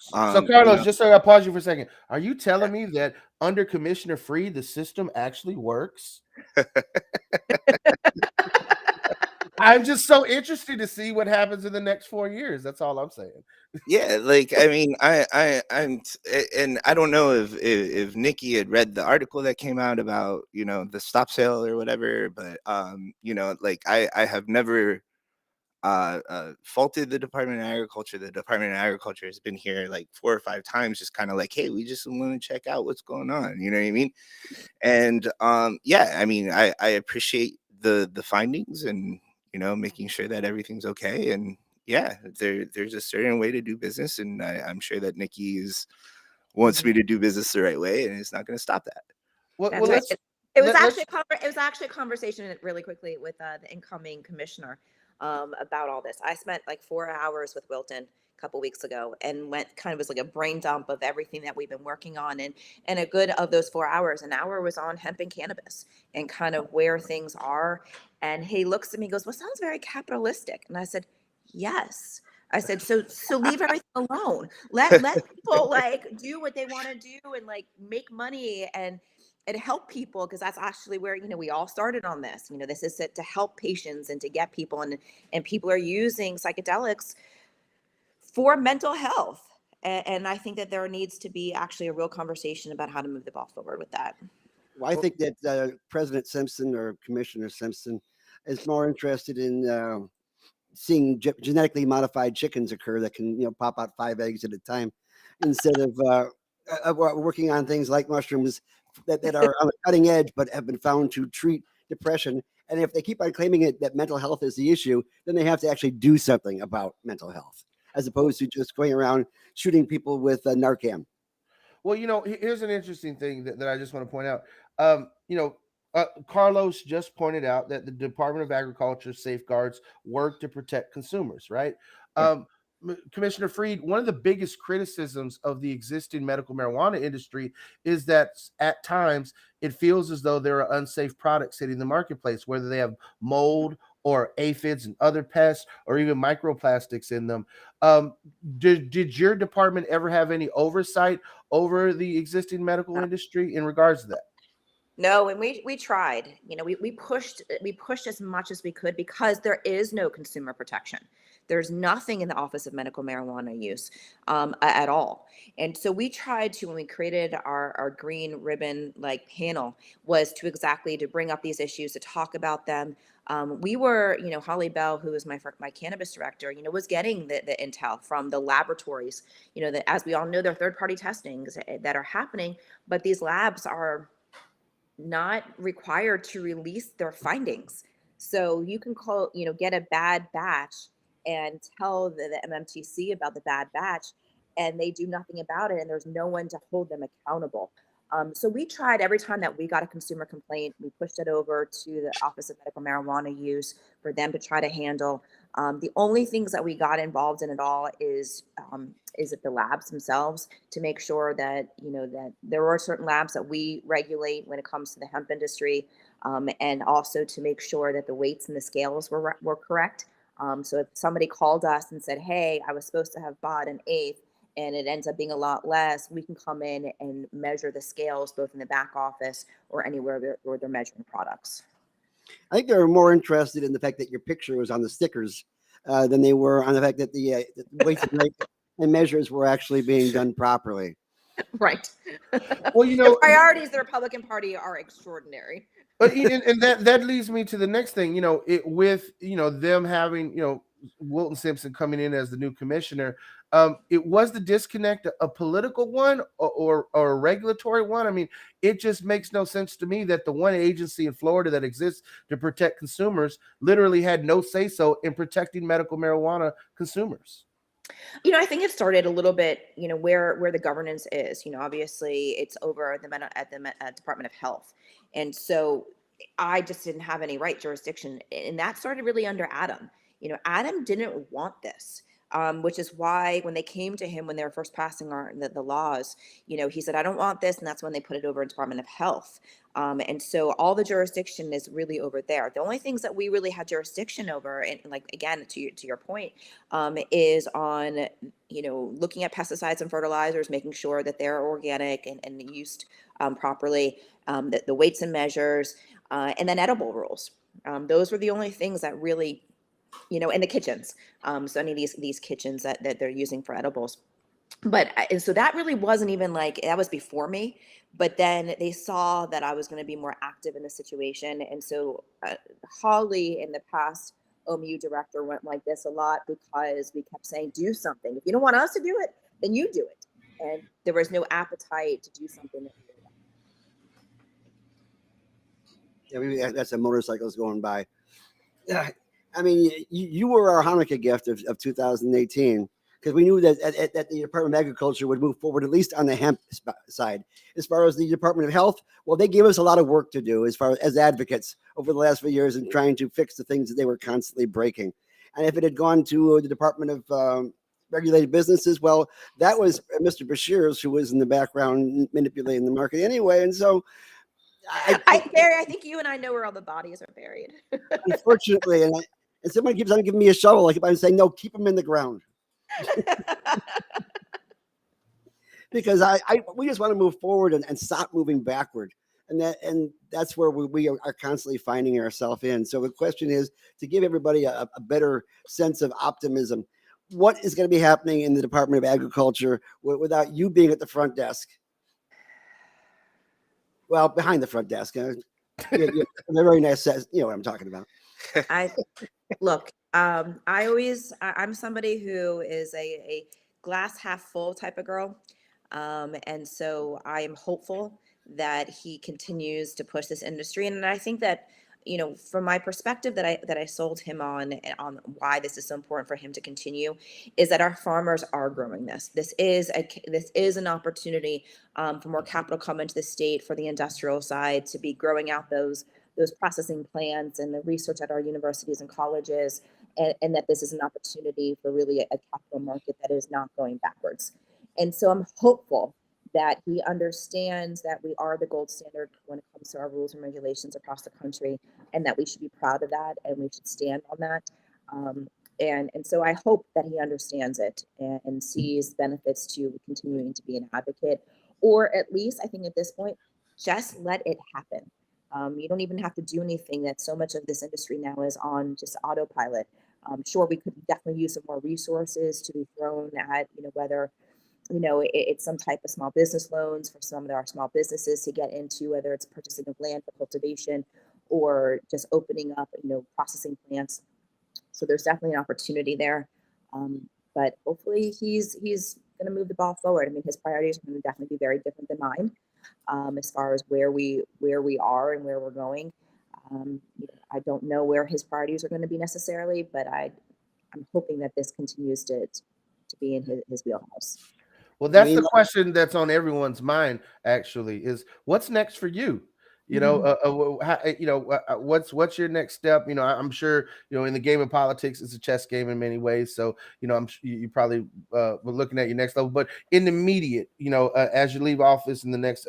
So Carlos, just so I pause you for a second, are you telling me that under Commissioner Fried, the system actually works? I'm just so interested to see what happens in the next 4 years. That's all I'm saying. Yeah, like I mean, and I don't know if Nikki had read the article that came out about the stop sale or whatever, but like I have never faulted the Department of Agriculture. The Department of Agriculture has been here like 4 or 5 times, just kind of like, hey, we just want to check out what's going on. You know what I mean? And yeah, I mean, I appreciate the findings and making sure that everything's okay. And yeah, there's a certain way to do business, and I'm sure that Nikki wants me to do business the right way, and it's not going to stop that. Well, right. It was actually a conversation really quickly with the incoming commissioner about all this. I spent like 4 hours with Wilton a couple weeks ago and was like a brain dump of everything that we've been working on. And a good of those 4 hours, an hour was on hemp and cannabis and kind of where things are. And he looks at me and goes, well, sounds very capitalistic. And I said, yes. I said, so leave everything alone. Let people like do what they want to do and like make money and help people, because that's actually where we all started on this. This is to help patients and to get people, and people are using psychedelics for mental health. And I think that there needs to be actually a real conversation about how to move the ball forward with that. Well, I think that President Simpson or Commissioner Simpson is more interested in seeing genetically modified chickens occur that can pop out 5 eggs at a time, instead of working on things like mushrooms that are on the cutting edge but have been found to treat depression. And if they keep on claiming that mental health is the issue, then they have to actually do something about mental health, as opposed to just going around shooting people with Narcan. Well, here's an interesting thing that I just want to point out. Carlos just pointed out that the Department of Agriculture safeguards work to protect consumers, right? Commissioner Fried, one of the biggest criticisms of the existing medical marijuana industry is that at times it feels as though there are unsafe products hitting the marketplace, whether they have mold or aphids and other pests or even microplastics in them. Did your department ever have any oversight over the existing medical industry in regards to that? No, and we tried. We pushed as much as we could, because there is no consumer protection. There's nothing in the Office of Medical Marijuana Use at all. And so we tried to, when we created our green ribbon like panel, was to bring up these issues, to talk about them. We were, Holly Bell, who was my cannabis director, was getting the intel from the laboratories, that, as we all know, there are third-party testings that are happening, but these labs are not required to release their findings. So you can get a bad batch and tell the MMTC about the bad batch, and they do nothing about it, and there's no one to hold them accountable. So we tried every time that we got a consumer complaint, we pushed it over to the Office of Medical Marijuana Use for them to try to handle. The only things that we got involved in at all is at the labs themselves to make sure that that there are certain labs that we regulate when it comes to the hemp industry, and also to make sure that the weights and the scales were correct. So if somebody called us and said, "Hey, I was supposed to have bought an eighth," and it ends up being a lot less, we can come in and measure the scales both in the back office or anywhere where they're measuring products. I think they were more interested in the fact that your picture was on the stickers than they were on the fact that the weights and measures were actually being done properly. Right. Well, The priorities of the Republican Party are extraordinary. But and that leads me to the next thing. With them having Wilton Simpson coming in as the new commissioner, it was the disconnect a political one or a regulatory one. I mean, it just makes no sense to me that the one agency in Florida that exists to protect consumers literally had no say so in protecting medical marijuana consumers. I think it started a little bit, where the governance is. Obviously it's over at the Department of Health, and so I just didn't have any right jurisdiction, and that started really under Adam. Adam didn't want this, which is why when they came to him when they were first passing the laws, he said, "I don't want this," and that's when they put it over in Department of Health. And so all the jurisdiction is really over there. The only things that we really had jurisdiction over, and like again to your point, is on looking at pesticides and fertilizers, making sure that they're organic and used properly, the weights and measures, and then edible rules. Those were the only things that really, in the kitchens. So any of these kitchens that they're using for edibles. And so that really wasn't even like, that was before me, but then they saw that I was going to be more active in the situation. And so Holly in the past, OMU director, went like this a lot because we kept saying, do something. If you don't want us to do it, then you do it. And there was no appetite to do something that we were like. Yeah, maybe that's the motorcycles going by. Yeah, I mean, you were our Hanukkah gift of 2018 because we knew that the Department of Agriculture would move forward at least on the hemp side. As far as the Department of Health, well, they gave us a lot of work to do as far as advocates over the last few years in trying to fix the things that they were constantly breaking. And if it had gone to the Department of regulated businesses, well, that was Mr. Bashir's, who was in the background manipulating the market anyway. And so Barry, I think you and I know where all the bodies are buried. unfortunately, and someone keeps on giving me a shovel. Like if I'm saying, no, keep them in the ground. Because we just want to move forward and stop moving backward. And that's where we are constantly finding ourselves in. So the question is to give everybody a better sense of optimism. What is going to be happening in the Department of Agriculture without you being at the front desk? Well, behind the front desk. They're very nice. You know what I'm talking about. Look, I'm somebody who is a glass half full type of girl. And so I am hopeful that he continues to push this industry. And I think that, from my perspective that I sold him on why this is so important for him to continue is that our farmers are growing this. This is an opportunity for more capital come into the state for the industrial side to be growing out those processing plants and the research at our universities and colleges, and that this is an opportunity for really a capital market that is not going backwards. And so I'm hopeful that he understands that we are the gold standard when it comes to our rules and regulations across the country, and that we should be proud of that and we should stand on that. And so I hope that he understands it and sees benefits to continuing to be an advocate, or at least I think at this point, just let it happen. You don't even have to do anything. That so much of this industry now is on just autopilot. Sure, we could definitely use some more resources to be thrown at, whether it's some type of small business loans for some of our small businesses to get into, whether it's purchasing of land for cultivation or just opening up, processing plants. So there's definitely an opportunity there. But hopefully he's going to move the ball forward. I mean, his priorities are going to definitely be very different than mine, as far as where we are and where we're going. I don't know where his priorities are going to be necessarily, but I'm hoping that this continues to be in his wheelhouse. Well, that's mean, the question that's on everyone's mind. Actually, is what's next for you? You know, what's your next step? You know, I'm sure in the game of politics, it's a chess game in many ways. So I'm sure you probably were looking at your next level. But in the immediate, as you leave office in the next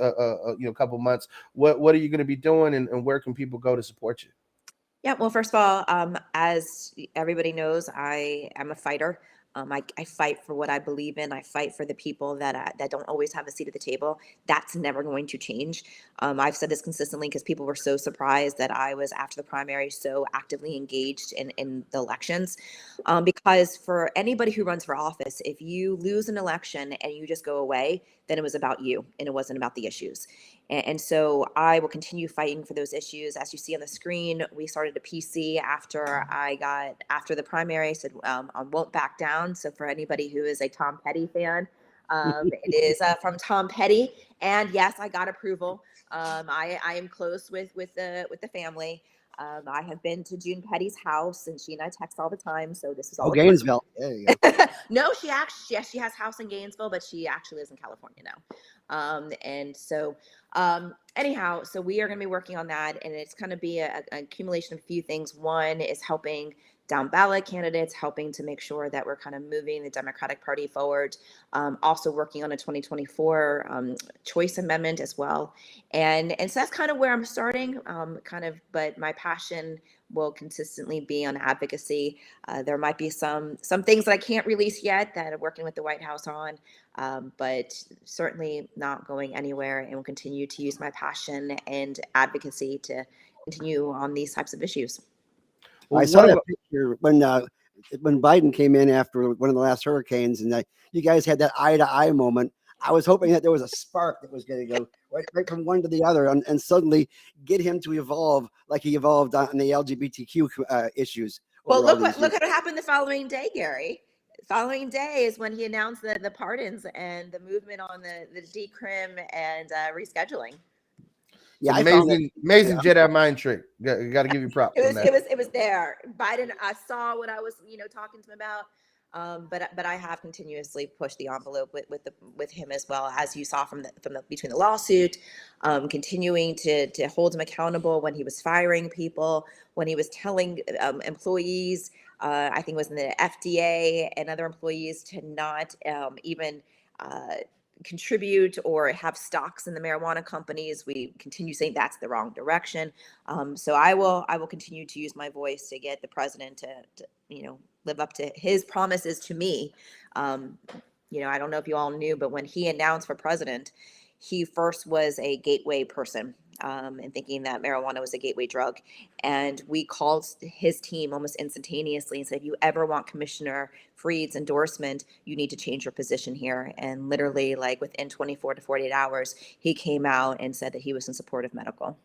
couple months, what are you going to be doing, and where can people go to support you? Yeah, well, first of all, as everybody knows, I am a fighter. I fight for what I believe in. I fight for the people that don't always have a seat at the table. That's never going to change. I've said this consistently because people were so surprised that I was, after the primary, so actively engaged in the elections. Because for anybody who runs for office, if you lose an election and you just go away, then it was about you and it wasn't about the issues. And so I will continue fighting for those issues. As you see on the screen, we started a PC after the primary. I said, I won't back down. So for anybody who is a Tom Petty fan, it is from Tom Petty. And yes, I got approval. I am close with the family. I have been to June Petty's house, and she and I text all the time. So this is all oh, approved. Gainesville. There you go. No, she has house in Gainesville, but she actually lives in California now. And so anyhow, so we are going to be working on that, and it's going to be an accumulation of a few things. One is helping down ballot candidates, helping to make sure that we're kind of moving the Democratic Party forward. Also working on a 2024 choice amendment as well. And so that's kind of where I'm starting, but my passion will consistently be on advocacy. There might be some things that I can't release yet that I'm working with the White House on, but certainly not going anywhere, and will continue to use my passion and advocacy to continue on these types of issues. I Well, saw that picture when Biden came in after one of the last hurricanes, and you guys had that eye to eye moment. I was hoping that there was a spark that was going to go right from one to the other, and suddenly get him to evolve like he evolved on the LGBTQ issues. Well, look what happened the following day, Gary. The following day is when he announced the pardons and the movement on the decrim and rescheduling. Yeah, amazing Jedi mind trick. Got to give you props on that. It was there. Biden, I saw what I was talking to him about. But I have continuously pushed the envelope with him, as well, as you saw from between the lawsuit, continuing to hold him accountable when he was firing people, when he was telling employees, I think it was in the FDA and other employees, to not even contribute or have stocks in the marijuana companies. We continue saying that's the wrong direction. So I will continue to use my voice to get the president to live up to his promises to me. I don't know if you all knew, but when he announced for president, he first was a gateway person, and thinking that marijuana was a gateway drug. And we called his team almost instantaneously and said, if you ever want Commissioner Fried's endorsement, you need to change your position here. And literally, like within 24 to 48 hours, he came out and said that he was in support of medical.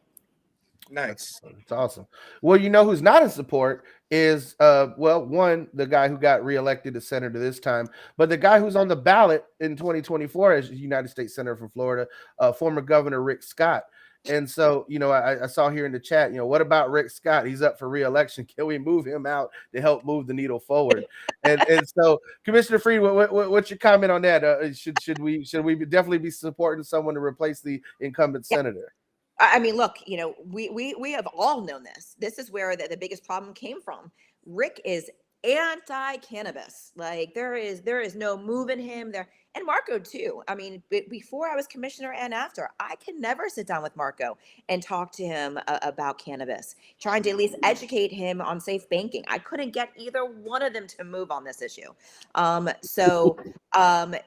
Nice. It's awesome. Well, who's not in support is one, the guy who got reelected as senator this time, but the guy who's on the ballot in 2024 as United States Senator from Florida, former Governor Rick Scott. And so, I saw here in the chat, what about Rick Scott? He's up for reelection. Can we move him out to help move the needle forward? and so, Commissioner Fried, what's your comment on that? Should we definitely be supporting someone to replace the incumbent senator? I mean, look, we have all known this. This is where the biggest problem came from. Rick is anti-cannabis. Like there is no moving him there. And Marco too. I mean, before I was commissioner and after, I can never sit down with Marco and talk to him about cannabis, trying to at least educate him on safe banking. I couldn't get either one of them to move on this issue.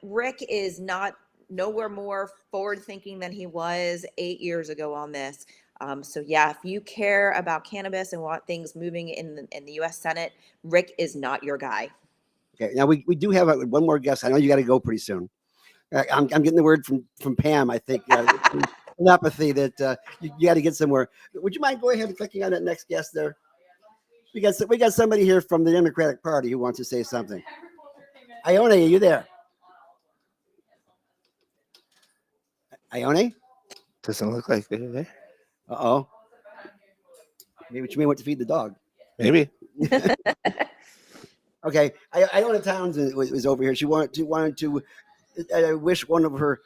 Rick is nowhere more forward thinking than he was 8 years ago on this. So yeah, if you care about cannabis and want things moving in the U.S. Senate, Rick is not your guy. Okay, now we do have one more guest. I know you got to go pretty soon. I'm getting the word from Pam. I think telepathy that you got to get somewhere. Would you mind going ahead and clicking on that next guest there? We got somebody here from the Democratic Party who wants to say something. Ione, are you there? Ione? Doesn't look like they're there. Uh-oh. Maybe she may want to feed the dog. Maybe. Okay. Iona Townsend was over here. She wanted to I wish one of her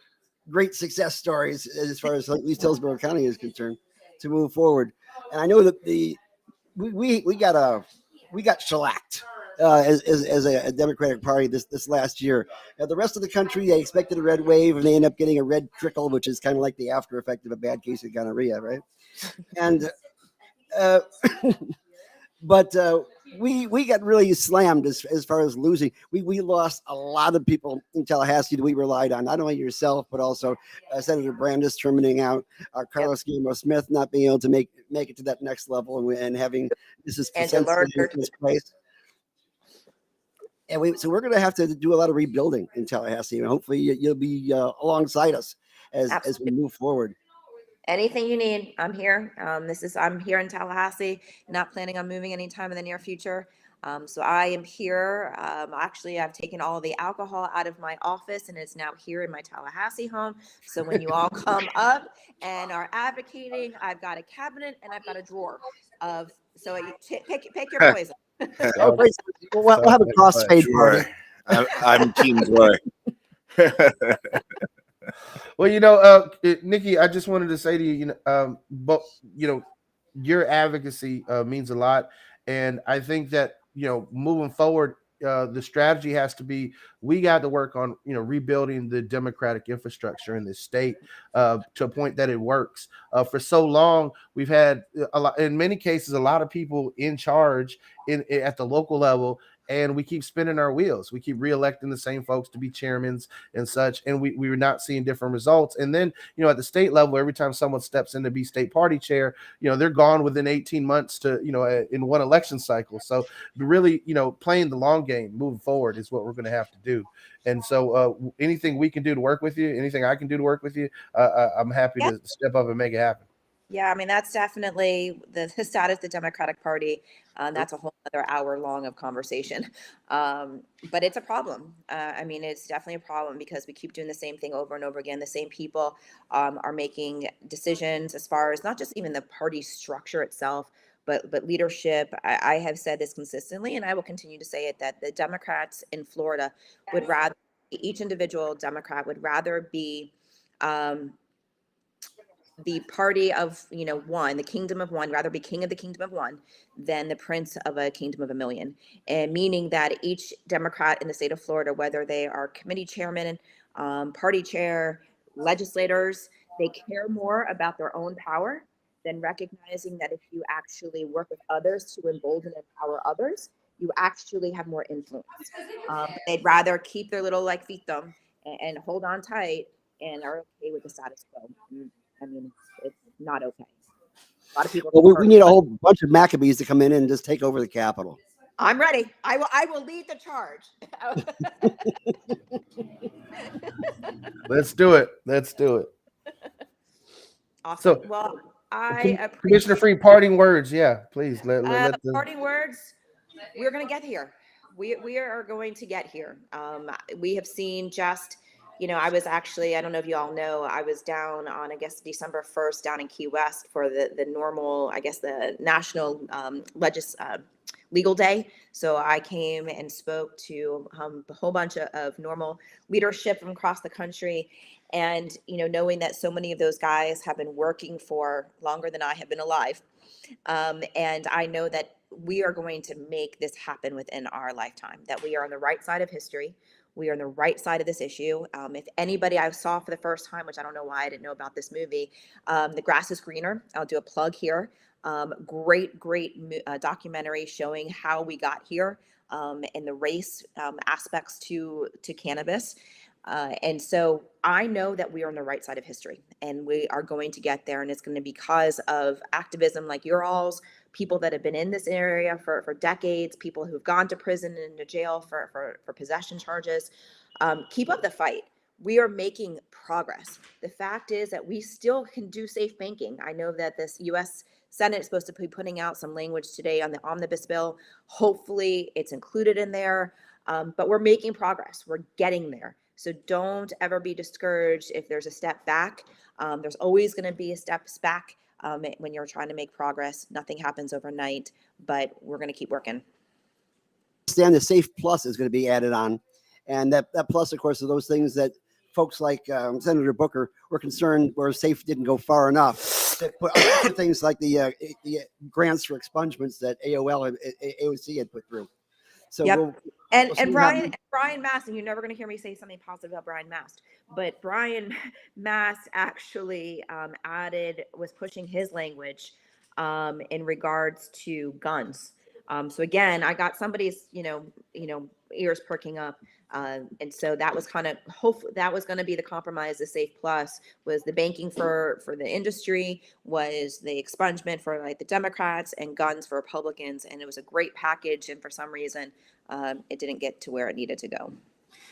great success stories, as far as at least Hillsborough County is concerned, to move forward. And I know that we got shellacked as a Democratic Party this last year. Now, the rest of the country, they expected a red wave, and they end up getting a red trickle, which is kind of like the after effect of a bad case of gonorrhea, right? And uh, but we got really slammed as far as losing. We lost a lot of people in Tallahassee that we relied on, not only yourself, but also Senator Brandis terminating out, Carlos Guillermo Smith not being able to make it to that next level, and having Mrs. Angela Placencia in Lerner. his place. And so we're going to have to do a lot of rebuilding in Tallahassee, and hopefully you'll be alongside us as we Absolutely. move forward. Anything you need, I'm here. I'm here in Tallahassee, not planning on moving anytime in the near future. So I am here. Actually, I've taken all the alcohol out of my office, and it's now here in my Tallahassee home. So when you all come up and are advocating, I've got a cabinet and I've got a drawer of. So you pick your poison. Oh, great. We'll have a crossfade party. Sure. I'm Team Drawer. Well, Nikki, I just wanted to say to you, but your advocacy means a lot, and I think that moving forward, the strategy has to be we got to work on rebuilding the democratic infrastructure in this state to a point that it works. For so long, we've had a lot, in many cases, a lot of people in charge at the local level. And we keep spinning our wheels. We keep reelecting the same folks to be chairmen and such, and we were not seeing different results. And then, at the state level, every time someone steps in to be state party chair, they're gone within 18 months to, in one election cycle. So really, playing the long game moving forward is what we're going to have to do. And so anything we can do to work with you, anything I can do to work with you, I'm happy to step up and make it happen. Yeah, I mean, that's definitely the status of the Democratic Party. That's a whole other hour long of conversation. But it's a problem. I mean, it's definitely a problem because we keep doing the same thing over and over again. The same people are making decisions as far as not just even the party structure itself, but leadership. I have said this consistently, and I will continue to say it, that the Democrats in Florida would rather, each individual Democrat would rather be the party of one, the kingdom of one, rather be king of the kingdom of one than the prince of a kingdom of a million. And meaning that each Democrat in the state of Florida, whether they are committee chairman, party chair, legislators, they care more about their own power than recognizing that if you actually work with others to embolden and empower others, you actually have more influence. They'd rather keep their little fiefdom and hold on tight and are okay with the status quo. I mean, it's not okay. A lot of people. Well, we need a whole bunch of Maccabees to come in and just take over the Capitol. I'm ready. I will lead the charge. Let's do it. Awesome. So, well, Commissioner Fried, parting words. Yeah, please. Parting words. We're going to get here. We are going to get here. We have seen just. I was actually, I don't know if you all know, I was down on, I guess, December 1st down in Key West for the normal, I guess, the national legal day. So I came and spoke to a whole bunch of normal leadership from across the country. And, knowing that so many of those guys have been working for longer than I have been alive. And I know that we are going to make this happen within our lifetime, that we are on the right side of history. We are on the right side of this issue. If anybody I saw for the first time, which I don't know why I didn't know about this movie, The Grass is Greener. I'll do a plug here. Great documentary showing how we got here and the race aspects to cannabis. And so I know that we are on the right side of history and we are going to get there. And it's going to be because of activism like your all's, people that have been in this area for decades, people who've gone to prison and into jail for possession charges. Keep up the fight. We are making progress. The fact is that we still can do safe banking. I know that this U.S. Senate is supposed to be putting out some language today on the omnibus bill. Hopefully it's included in there, but we're making progress. We're getting there. So don't ever be discouraged if there's a step back. There's always going to be a steps back when you're trying to make progress. Nothing happens overnight, but we're going to keep working. The Safe Plus is going to be added on, And that plus, of course, are those things that folks like Senator Booker were concerned where SAFE didn't go far enough. To put other things like the grants for expungements that AOC had put through. So Yep. we'll And see what Brian happens. Brian Mast, and you're never going to hear me say something positive about Brian Mast, but Brian Mast actually was pushing his language in regards to guns. So again, I got somebody's ears perking up, and so that was kind of hopefully that was going to be the compromise. The Safe Plus was the banking for the industry, was the expungement for like the Democrats, and guns for Republicans, and it was a great package. And for some reason, it didn't get to where it needed to go.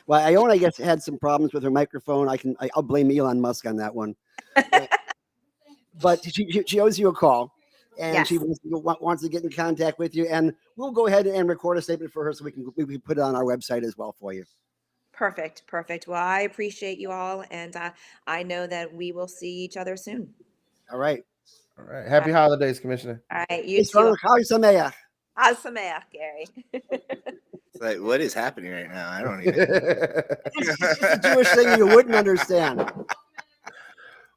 Well, Iona, I guess, had some problems with her microphone. I'll blame Elon Musk on that one. But she owes you a call, and Yes. she wants to get in contact with you. And we'll go ahead and record a statement for her so we can put it on our website as well for you. Perfect. Well, I appreciate you all, and I know that we will see each other soon. All right. All right. Happy holidays, Commissioner. All right, you too. Sameach. Asameach, Gary. It's like, what is happening right now? I don't even. It's a Jewish thing you wouldn't understand.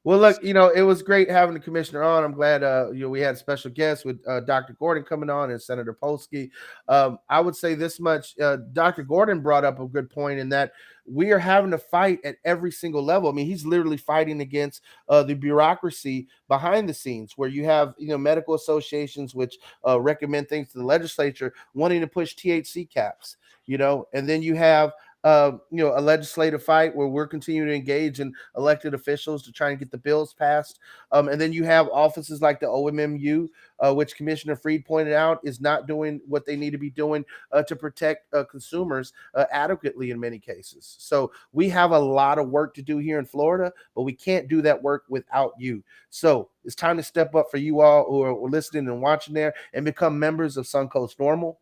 Well, look, it was great having the commissioner on. I'm glad we had special guests with Dr. Gordon coming on and Senator Polsky. I would say this much. Dr. Gordon brought up a good point in that we are having to fight at every single level. I mean, he's literally fighting against the bureaucracy behind the scenes, where you have medical associations which recommend things to the legislature wanting to push THC caps, and then you have a legislative fight where we're continuing to engage in elected officials to try and get the bills passed. And then you have offices like the OMMU, which Commissioner Fried pointed out is not doing what they need to be doing to protect consumers adequately in many cases. So we have a lot of work to do here in Florida, but we can't do that work without you. So it's time to step up for you all who are listening and watching there and become members of Suncoast Normal.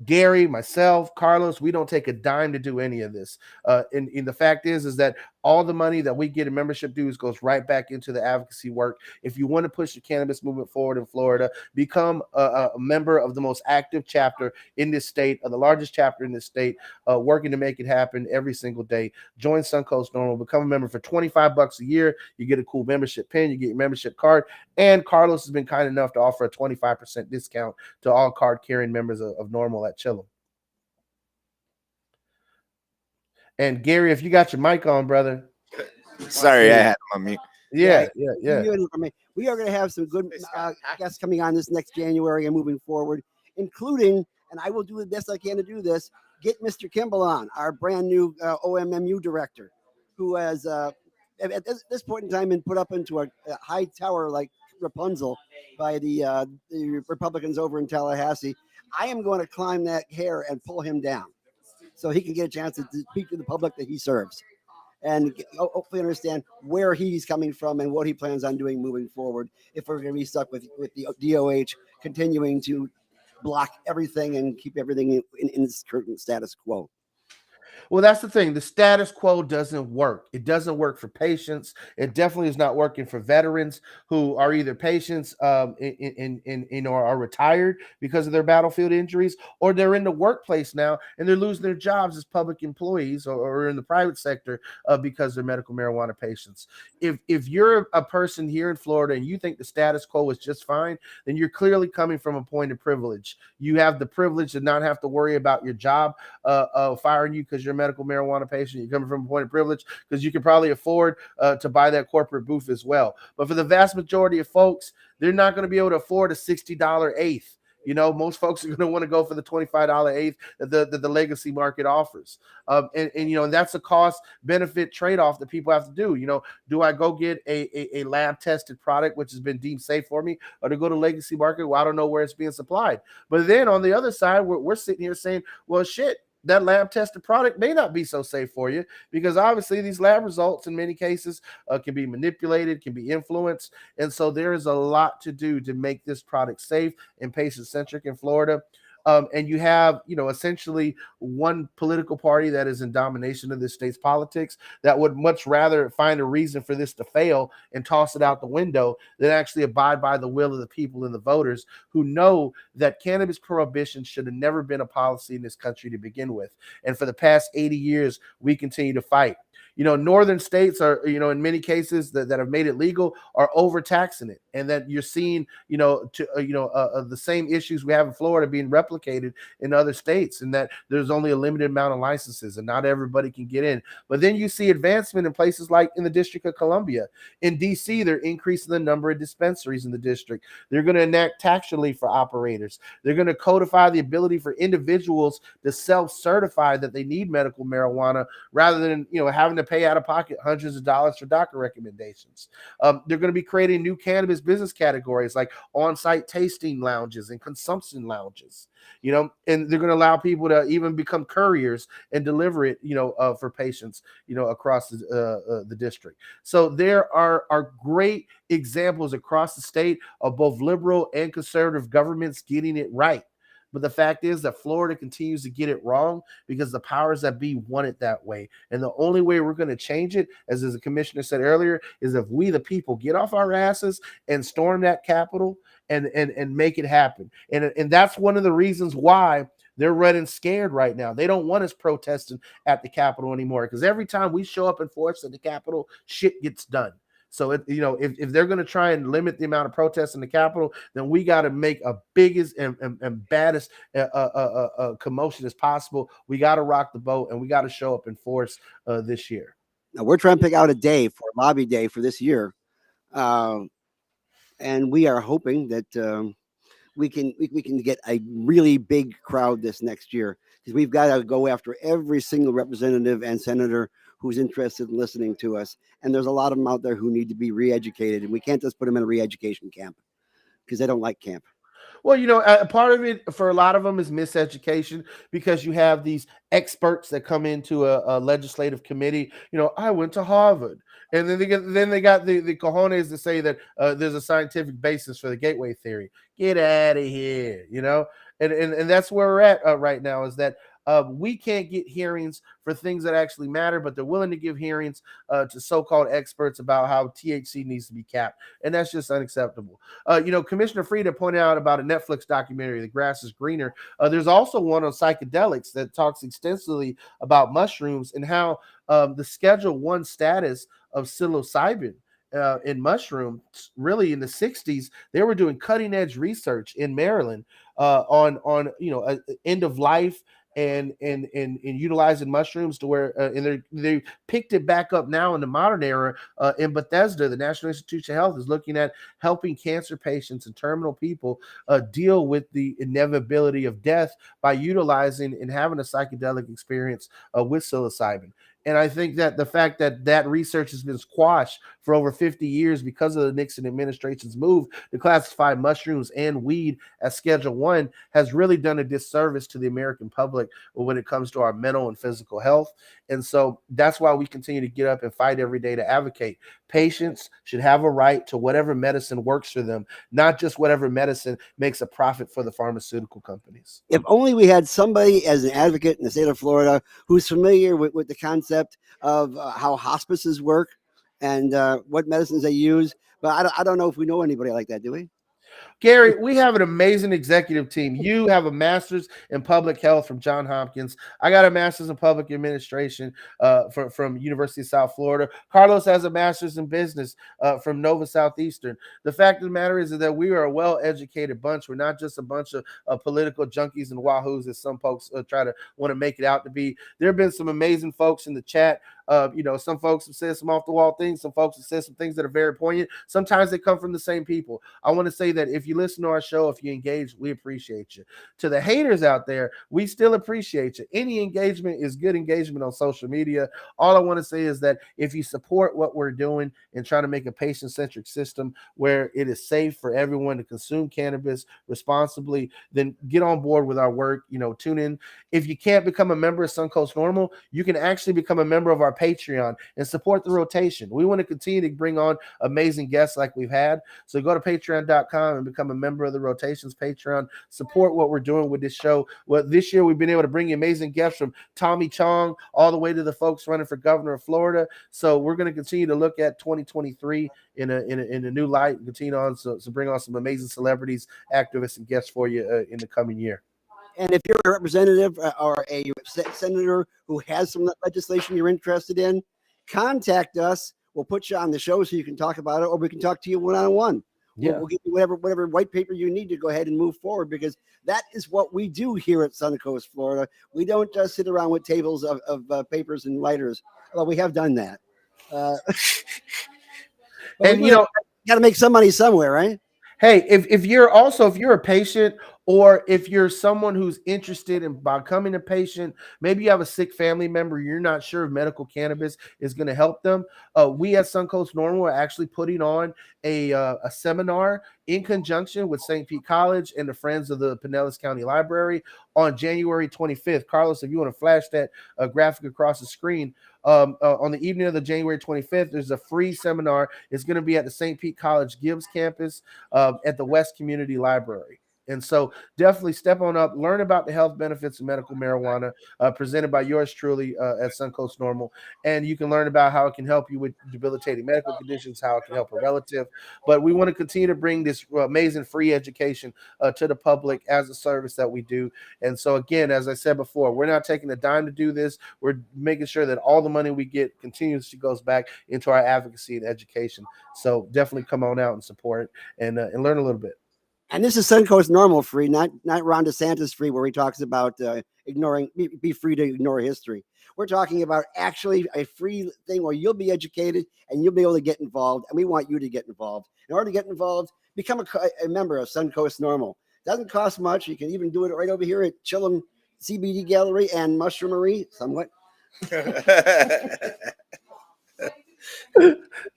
Gary, myself, Carlos, we don't take a dime to do any of this. And the fact is that all the money that we get in membership dues goes right back into the advocacy work. If you want to push the cannabis movement forward in Florida, become a member of the most active chapter in this state, the largest chapter in this state, working to make it happen every single day. Join Suncoast Normal, become a member for $25 a year. You get a cool membership pin, you get your membership card, and Carlos has been kind enough to offer a 25% discount to all card-carrying members of Normal at Chillum. And Gary, if you got your mic on, brother. Sorry, I had him on mute. Yeah. We are going to have some good guests coming on this next January and moving forward, including, and I will do the best I can to do this, get Mr. Kimball on, our brand new OMMU director, who has at this point in time been put up into a high tower like Rapunzel by the Republicans over in Tallahassee. I am going to climb that hair and pull him down so he can get a chance to speak to the public that he serves and hopefully understand where he's coming from and what he plans on doing moving forward if we're going to be stuck with the DOH continuing to block everything and keep everything in its current status quo. Well, that's the thing. The status quo doesn't work. It doesn't work for patients. It definitely is not working for veterans who are either patients or are retired because of their battlefield injuries, or they're in the workplace now and they're losing their jobs as public employees or in the private sector because they're medical marijuana patients. If you're a person here in Florida and you think the status quo is just fine, then you're clearly coming from a point of privilege. You have the privilege to not have to worry about your job firing you because you're a medical marijuana patient. You're coming from a point of privilege because you can probably afford to buy that corporate booth as well. But for the vast majority of folks, they're not going to be able to afford a $60 eighth. Most folks are going to want to go for the $25 eighth that the legacy market offers. And that's a cost benefit trade-off that people have to do. Do I go get a lab tested product, which has been deemed safe for me, or to go to legacy market? Well, I don't know where it's being supplied. But then on the other side, we're sitting here saying, well, shit, that lab tested product may not be so safe for you, because obviously these lab results in many cases can be manipulated, can be influenced. And so there is a lot to do to make this product safe and patient centric in Florida. And you have, essentially one political party that is in domination of this state's politics that would much rather find a reason for this to fail and toss it out the window than actually abide by the will of the people and the voters who know that cannabis prohibition should have never been a policy in this country to begin with. And for the past 80 years, we continue to fight. Northern states are, in many cases that have made it legal are overtaxing it. And that you're seeing, the same issues we have in Florida being replicated in other states, and that there's only a limited amount of licenses and not everybody can get in. But then you see advancement in places like in the District of Columbia. In DC, they're increasing the number of dispensaries in the district. They're going to enact tax relief for operators. They're going to codify the ability for individuals to self-certify that they need medical marijuana rather than, having to pay out of pocket hundreds of dollars for doctor recommendations. They're going to be creating new cannabis business categories like on-site tasting lounges and consumption lounges, and they're going to allow people to even become couriers and deliver it, for patients, across the district. So there are great examples across the state of both liberal and conservative governments getting it right. But the fact is that Florida continues to get it wrong because the powers that be want it that way. And the only way we're going to change it, as the commissioner said earlier, is if we, the people, get off our asses and storm that Capitol and make it happen. And that's one of the reasons why they're running scared right now. They don't want us protesting at the Capitol anymore, because every time we show up in force at the Capitol, shit gets done. So, if they're going to try and limit the amount of protests in the Capitol, then we got to make a biggest and baddest commotion as possible. We got to rock the boat, and we got to show up in force this year. Now we're trying to pick out a day for lobby day for this year, and we are hoping that we can get a really big crowd this next year, because we've got to go after every single representative and senator who's interested in listening to us. And there's a lot of them out there who need to be re-educated, and we can't just put them in a re-education camp because they don't like camp. Well, part of it for a lot of them is miseducation, because you have these experts that come into a legislative committee. I went to Harvard, and then they got the cojones to say that there's a scientific basis for the gateway theory. Get out of here, and that's where we're at right now, is that we can't get hearings for things that actually matter, but they're willing to give hearings to so-called experts about how THC needs to be capped. And that's just unacceptable. Commissioner Fried pointed out about a Netflix documentary, The Grass is Greener. There's also one on psychedelics that talks extensively about mushrooms and how the Schedule 1 status of psilocybin in mushrooms, really in the 60s, they were doing cutting edge research in Maryland on end of life and utilizing mushrooms to where and they picked it back up now in the modern era. In Bethesda, the National Institute of Health is looking at helping cancer patients and terminal people deal with the inevitability of death by utilizing and having a psychedelic experience with psilocybin. And I think that the fact that research has been squashed for over 50 years because of the Nixon administration's move to classify mushrooms and weed as Schedule 1 has really done a disservice to the American public when it comes to our mental and physical health. And so that's why we continue to get up and fight every day to advocate. Patients should have a right to whatever medicine works for them, not just whatever medicine makes a profit for the pharmaceutical companies. If only we had somebody as an advocate in the state of Florida who's familiar with the concept of how hospices work and what medicines they use. But I don't know if we know anybody like that, do we? Gary, we have an amazing executive team. You have a master's in public health from Johns Hopkins. I got a master's in public administration from University of South Florida. Carlos has a master's in business from Nova Southeastern. The fact of the matter is that we are a well-educated bunch. We're not just a bunch of political junkies and wahoos, as some folks try to want to make it out to be. There have been some amazing folks in the chat. Some folks have said some off-the-wall things. Some folks have said some things that are very poignant. Sometimes they come from the same people. I want to say that if you listen to our show, if you engage, we appreciate you. To the haters out there, we still appreciate you. Any engagement is good engagement on social media. All I want to say is that if you support what we're doing and trying to make a patient-centric system where it is safe for everyone to consume cannabis responsibly, then get on board with our work. Tune in. If you can't become a member of Suncoast Normal, you can actually become a member of our Patreon and support the rotation. We want to continue to bring on amazing guests like we've had. So go to patreon.com time and become a member of the Rotations Patreon. Support what we're doing with this show. Well, this year we've been able to bring you amazing guests from Tommy Chong all the way to the folks running for governor of Florida. So we're going to continue to look at 2023 in a new light and continue on so bring on some amazing celebrities, activists, and guests for you in the coming year. And if you're a representative or a senator who has some legislation you're interested in, contact us. We'll put you on the show so you can talk about it, or we can talk to you one-on-one. Yeah. We'll give you whatever white paper you need to go ahead and move forward, because that is what we do here at Suncoast, Florida. We don't just sit around with tables of papers and lighters, although we have done that. And you know, got to make some money somewhere, right? Hey, if you're a patient, or if you're someone who's interested in becoming a patient, maybe you have a sick family member, you're not sure if medical cannabis is going to help them. We at Suncoast Normal are actually putting on a seminar in conjunction with St. Pete College and the Friends of the Pinellas County Library on January 25th. Carlos, if you want to flash that graphic across the screen, on the evening of the January 25th, there's a free seminar. It's going to be at the St. Pete College Gibbs campus at the West Community Library. And so definitely step on up, learn about the health benefits of medical marijuana, presented by yours truly at Suncoast Normal. And you can learn about how it can help you with debilitating medical conditions, how it can help a relative. But we want to continue to bring this amazing free education to the public as a service that we do. And so, again, as I said before, we're not taking a dime to do this. We're making sure that all the money we get continuously goes back into our advocacy and education. So definitely come on out and support it and learn a little bit. And this is Suncoast Normal free, not Ron DeSantis free, where he talks about be free to ignore history. We're talking about actually a free thing where you'll be educated and you'll be able to get involved. And we want you to get involved. In order to get involved, become a member of Suncoast Normal. Doesn't cost much. You can even do it right over here at Chillum CBD Gallery and Mushroomery, somewhat.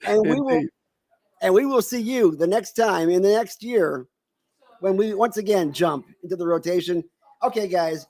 And we will see you the next time in the next year when we once again jump into the rotation. Okay, guys,